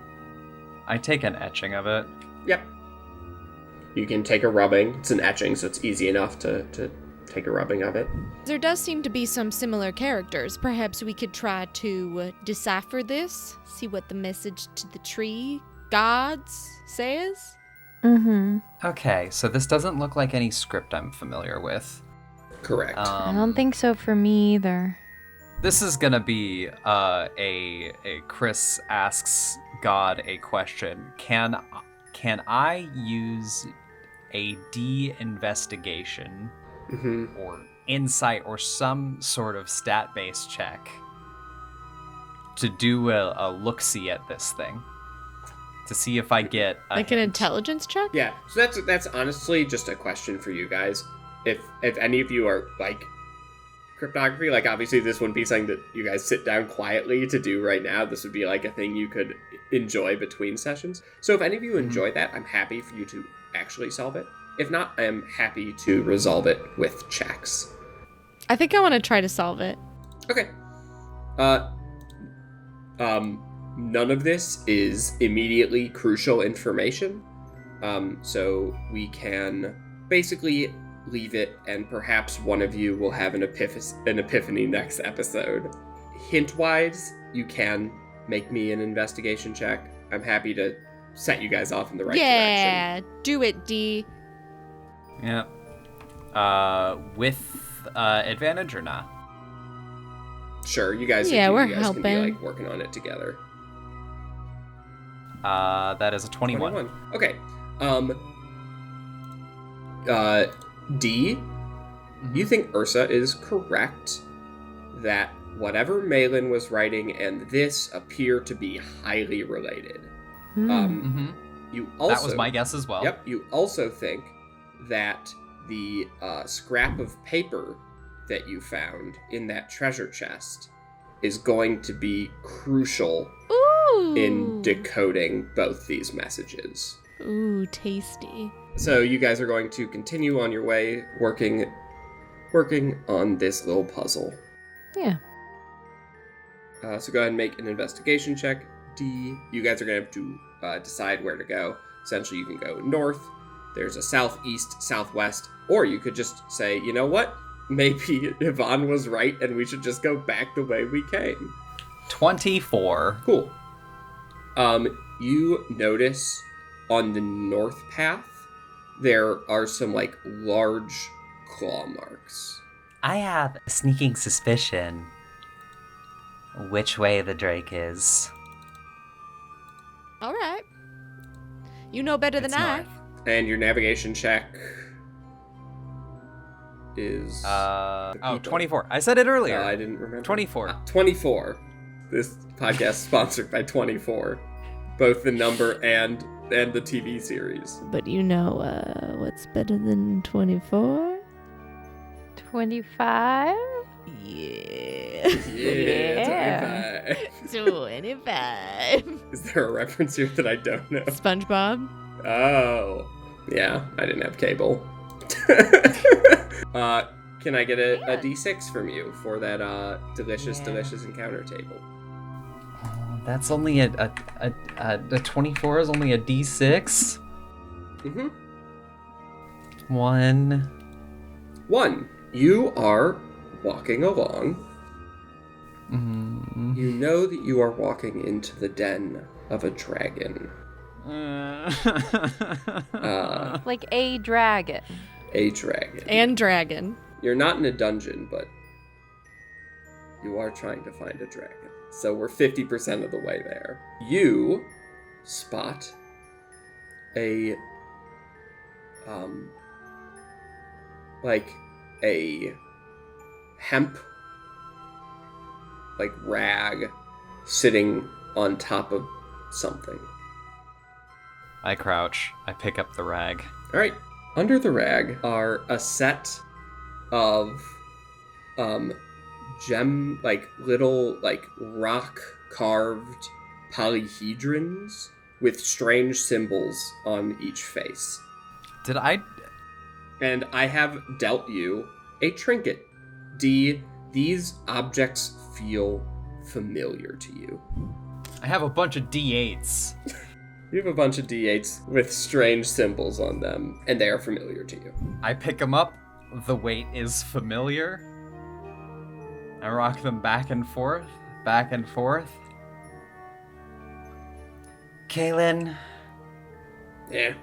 I take an etching of it. Yep. You can take a rubbing. It's an etching, so it's easy enough to take a rubbing of it. There does seem to be some similar characters. Perhaps we could try to decipher this, see what the message to the tree gods says. Mm-hmm. Okay, so this doesn't look like any script I'm familiar with. Correct. I don't think so for me either. This is gonna be a Chris asks God a question. Can I use a de-investigation Mm-hmm. or insight or some sort of stat-based check to do a look-see at this thing? To see if I get a An hint. intelligence check? Yeah, so that's honestly just a question for you guys. If any of you are cryptography, obviously this wouldn't be something that you guys sit down quietly to do right now. This would be a thing you could enjoy between sessions. So if any of you enjoy that, I'm happy for you to actually solve it. If not, I am happy to resolve it with checks. I think I want to try to solve it. Okay. None of this is immediately crucial information. So we can basically leave it, and perhaps one of you will have an epiphany next episode. Hint-wise, you can make me an investigation check. I'm happy to set you guys off in the right direction. Yeah, do it, D. Yeah. With advantage or not? Sure, you guys. Yeah, we're you guys can be helping. like working on it together. That is a 21. Okay. D, you think Ursa is correct that whatever Malin was writing and this appear to be highly related. You also That was my guess as well. Yep. You also think that the scrap of paper that you found in that treasure chest is going to be crucial Ooh. in decoding both these messages. Ooh, tasty. So you guys are going to continue on your way, working on this little puzzle. Yeah. So go ahead and make an investigation check. D. You guys are going to have to decide where to go. Essentially, you can go north. There's a southeast, southwest, or you could just say, you know what? Maybe Yvonne was right, and we should just go back the way we came. 24. Cool. You notice on the north path there are some like large claw marks. I have a sneaking suspicion which way the Drake is. All right. You know better than It's I. north. And your navigation check is... 24. I said it earlier. I didn't remember. 24. 24. This podcast is sponsored by 24. Both the number and the TV series. But you know what's better than 24? 25? Yeah. Yeah, 25. Is there a reference here that I don't know? SpongeBob? Oh. Yeah, I didn't have cable. Can I get a D6 from you for that delicious encounter table? Oh, that's only a 24 is only a D6. Mm-hmm. 1. You are walking along. Mm. You know that you are walking into the den of a dragon. Like a dragon. A dragon. And dragon. You're not in a dungeon, but you are trying to find a dragon. So we're 50% of the way there. You spot a hemp rag sitting on top of something. I crouch. I pick up the rag. All right. Under the rag are a set of little rock carved polyhedrons with strange symbols on each face. Did I? And I have dealt you a trinket. D, these objects feel familiar to you. I have a bunch of D8s. You have a bunch of D8s with strange symbols on them, and they are familiar to you. I pick them up. The weight is familiar. I rock them back and forth, back and forth. Kaylin, Yeah.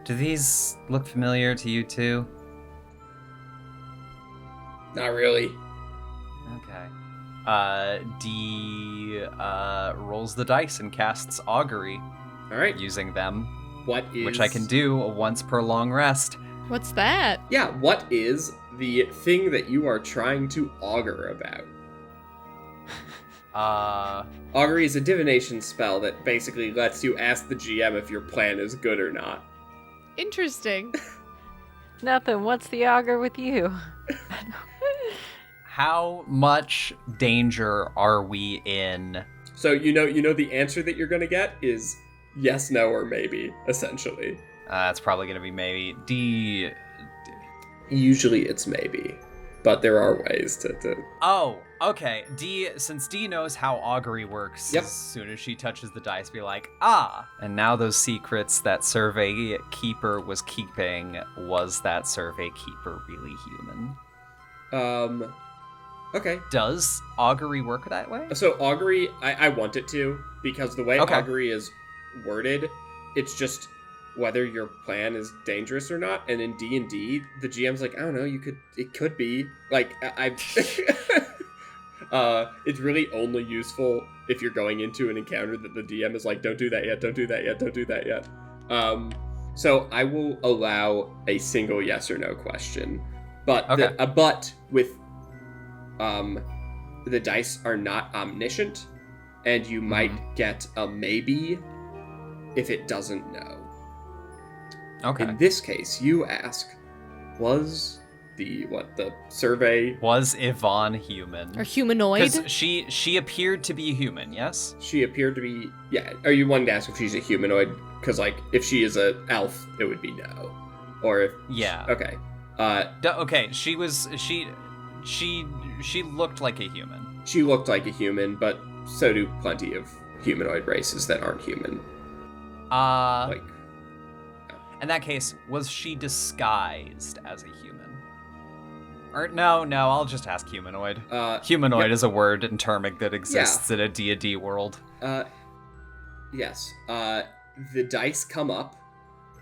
do these look familiar to you too? Not really. Okay. D rolls the dice and casts augury All right. using them, What is... which I can do once per long rest. What's that? Yeah, what is the thing that you are trying to augur about? Augury is a divination spell that basically lets you ask the GM if your plan is good or not. Interesting. Nothing. What's the auger with you? How much danger are we in? So you know the answer that you're gonna get is yes, no, or maybe, essentially. It's probably gonna be maybe D. Usually it's maybe, but there are ways to Oh, okay. D. Since D knows how augury works, Yep. as soon as she touches the dice, be like, ah. And now those secrets that Survey Keeper was keeping, was that Survey Keeper really human? Okay. Does augury work that way? So augury, I want it to, because the way Okay. augury is worded, it's just whether your plan is dangerous or not. And in D&D, the GM's like, I don't know, it could be. Like, it's really only useful if you're going into an encounter that the DM is like, don't do that yet, don't do that yet, don't do that yet. So I will allow a single yes or no question. But Okay. but with the dice are not omniscient, and you might get a maybe if it doesn't know. Okay. In this case, you ask, was the survey? Was Yvonne human? Or humanoid? Because she appeared to be human, yes? She appeared to be, yeah. Are you wanting to ask if she's a humanoid? Because, like, if she is a elf, it would be no. Or if... Yeah. Okay. Okay, she looked like a human. She looked like a human, but so do plenty of humanoid races that aren't human. Like... In that case, was she disguised as a human? Or no, I'll just ask humanoid. Humanoid is a word and term that exists in a D&D world. Yes. The dice come up.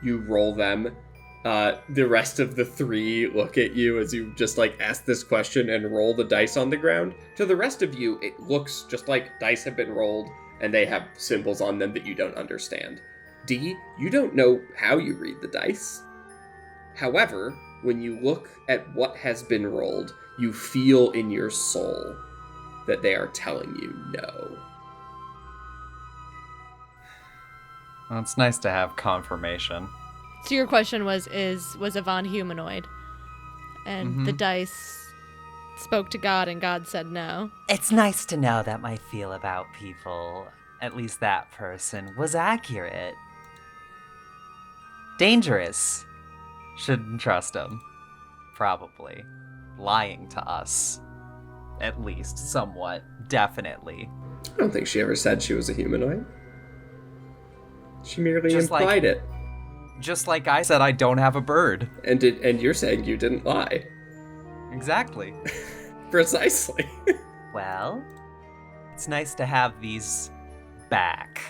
You roll them. The rest of the three look at you as you just, like, ask this question and roll the dice on the ground. To the rest of you, it looks just like dice have been rolled, and they have symbols on them that you don't understand. D, you don't know how you read the dice. However, when you look at what has been rolled, you feel in your soul that they are telling you no. Well, it's nice to have confirmation. So your question was Yvonne humanoid? And the dice spoke to God and God said no. It's nice to know that my feel about people, at least that person, was accurate. Dangerous. Shouldn't trust him. Probably. Lying to us. At least, somewhat. Definitely. I don't think she ever said she was a humanoid. She merely Just like- implied it. Just like I said, I don't have a bird. And you're saying you didn't lie. Exactly. Precisely. Well, it's nice to have these back.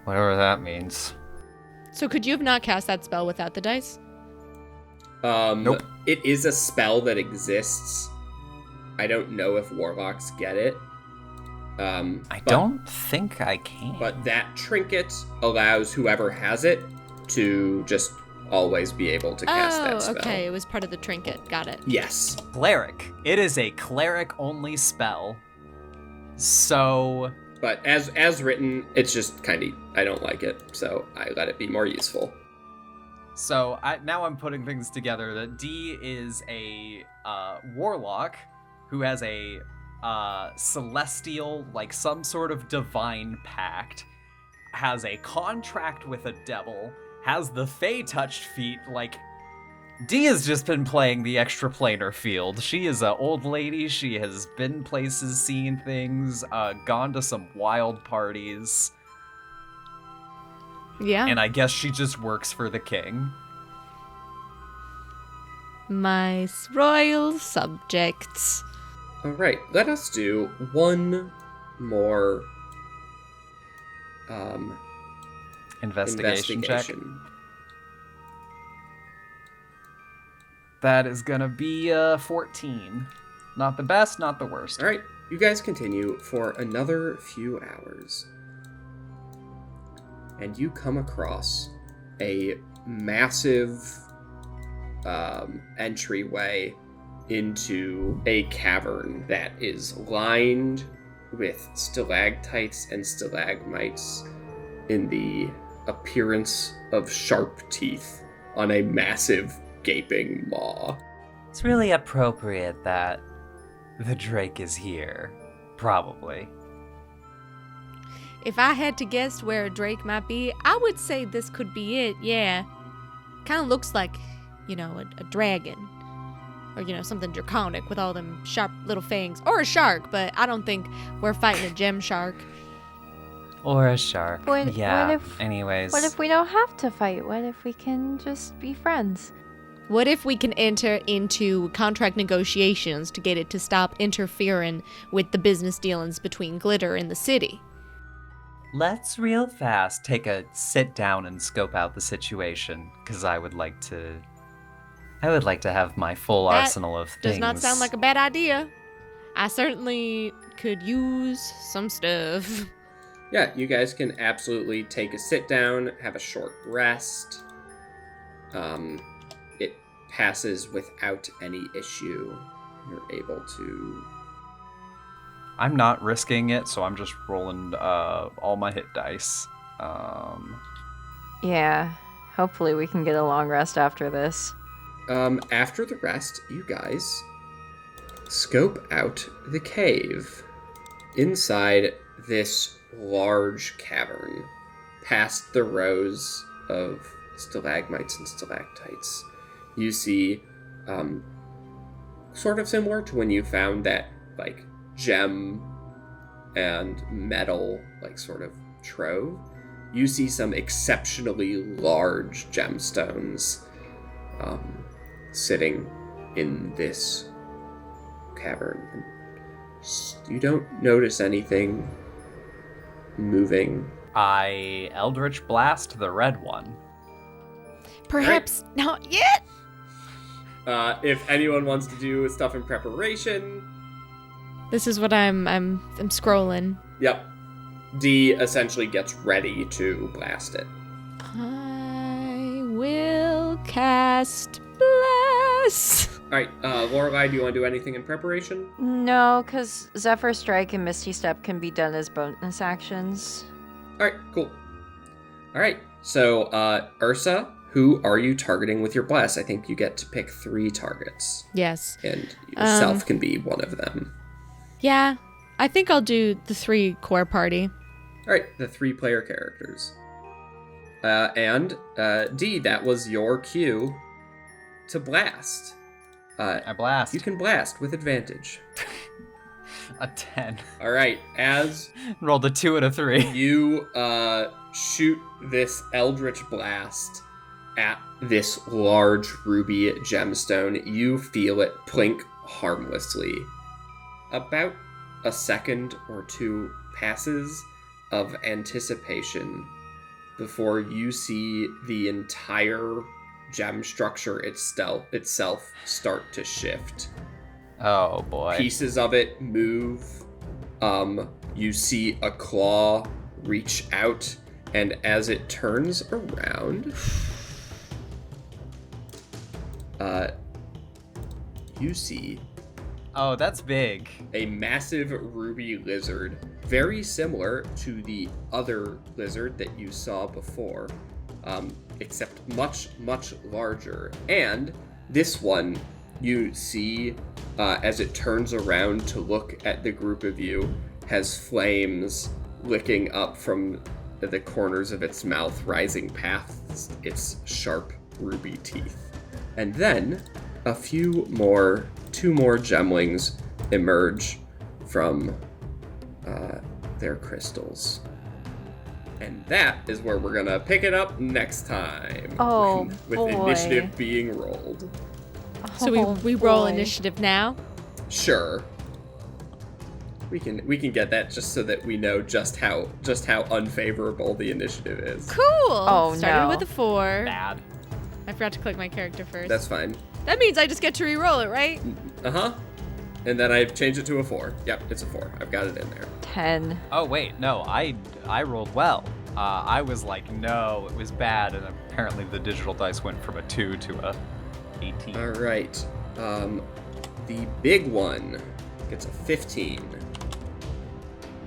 Whatever that means. So could you have not cast that spell without the dice? Nope. It is a spell that exists. I don't know if warlocks get it. I don't think I can. But that trinket allows whoever has it to just always be able to cast that spell. Okay. It was part of the trinket. Got it. Yes. Cleric. It is a cleric-only spell. So... But as written, it's just kind of, I don't like it, so I let it be more useful. So now I'm putting things together that D is a warlock who has a celestial, like some sort of divine pact, has a contract with a devil, has the Fey-touched feet, like... D has just been playing the extraplanar field. She is an old lady, she has been places, seen things, gone to some wild parties, Yeah. and I guess she just works for the king. My royal subjects. All right, let us do one more Investigation check. investigation. That is gonna be 14. Not the best, not the worst. All right, you guys continue for another few hours. And you come across a massive entryway into a cavern that is lined with stalactites and stalagmites in the appearance of sharp teeth on a massive gaping maw. It's really appropriate that the Drake is here. Probably. If I had to guess where a drake might be, I would say this could be it, yeah. Kind of looks like, a dragon. Or, something draconic with all them sharp little fangs. Or a shark, but I don't think we're fighting a gem shark. Or a shark. What yeah. if- Anyways. What if we don't have to fight? What if we can just be friends? What if we can enter into contract negotiations to get it to stop interfering with the business dealings between Glitter and the city? Let's real fast take a sit down and scope out the situation, because I would like to have my full That arsenal of things. Does not sound like a bad idea. I certainly could use some stuff. Yeah, you guys can absolutely take a sit down, have a short rest. It passes without any issue. You're able to... I'm not risking it, so I'm just rolling all my hit dice. Yeah. Hopefully we can get a long rest after this. After the rest, you guys scope out the cave. Inside this large cavern, past the rows of stalagmites and stalactites, you see, sort of similar to when you found that, like, gem and metal, like, sort of trove, you see some exceptionally large gemstones sitting in this cavern. You don't notice anything moving. I Eldritch Blast the red one. Perhaps not yet. If anyone wants to do stuff in preparation, This is what I'm scrolling. yep. D essentially gets ready to blast it. I will cast bless. All right, Lorelei, do you want to do anything in preparation? No, because Zephyr Strike and Misty Step can be done as bonus actions. All right, cool. All right, so Ursa, who are you targeting with your blast? I think you get to pick 3 targets, Yes. and yourself can be one of them. Yeah. I think I'll do the 3 core party. All right, the 3-player characters. And D, that was your cue to blast. I blast. You can blast with advantage. A 10. All right, as Rolled a 2 and a 3. you shoot this eldritch blast at this large ruby gemstone, you feel it plink harmlessly. About a second or 2 passes of anticipation before you see the entire gem structure itself start to shift. Oh boy. Pieces of it move. You see a claw reach out, and as it turns around, you see Oh, that's big. a massive ruby lizard, very similar to the other lizard that you saw before, except much, much larger. And this one, you see, as it turns around to look at the group of you, has flames licking up from the corners of its mouth, rising past its sharp ruby teeth. And then two more gemlings emerge from their crystals. And that is where we're gonna pick it up next time. Oh, with boy. initiative being rolled. So we roll initiative now. Sure. We can get that just so that we know just how unfavorable the initiative is. Cool. Oh, Started no. with a 4. Bad. I forgot to click my character first. That's fine. That means I just get to re-roll it, right? Uh-huh. And then I've changed it to a 4. Yep, it's a 4. I've got it in there. 10. Oh wait, no, I rolled well. I was like, no, it was bad, and apparently the digital dice went from a 2 to a 18. All right. The big one gets a 15.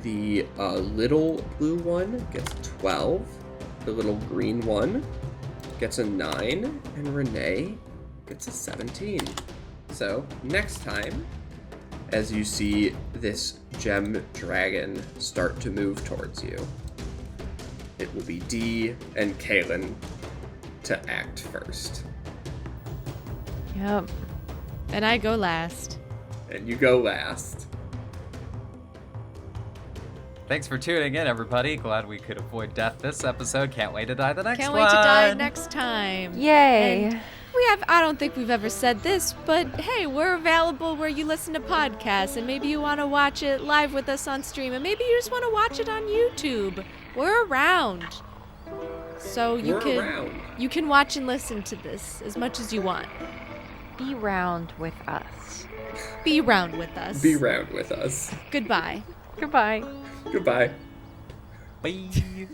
The little blue one gets a 12. The little green one gets a 9. And Renee gets a 17. So, next time, as you see this gem dragon start to move towards you, it will be Dee and Kaylin to act first. Yep. And I go last. And you go last. Thanks for tuning in, everybody. Glad we could avoid death this episode. Can't wait to die the next Can't one. wait to die next time. Yay. And we I don't think we've ever said this, but hey, we're available where you listen to podcasts, and maybe you want to watch it live with us on stream, and maybe you just want to watch it on YouTube. We're around. So you can watch and listen to this as much as you want. Be round with us. Be round with us. Be round with us. Goodbye. Goodbye. Goodbye. Bye.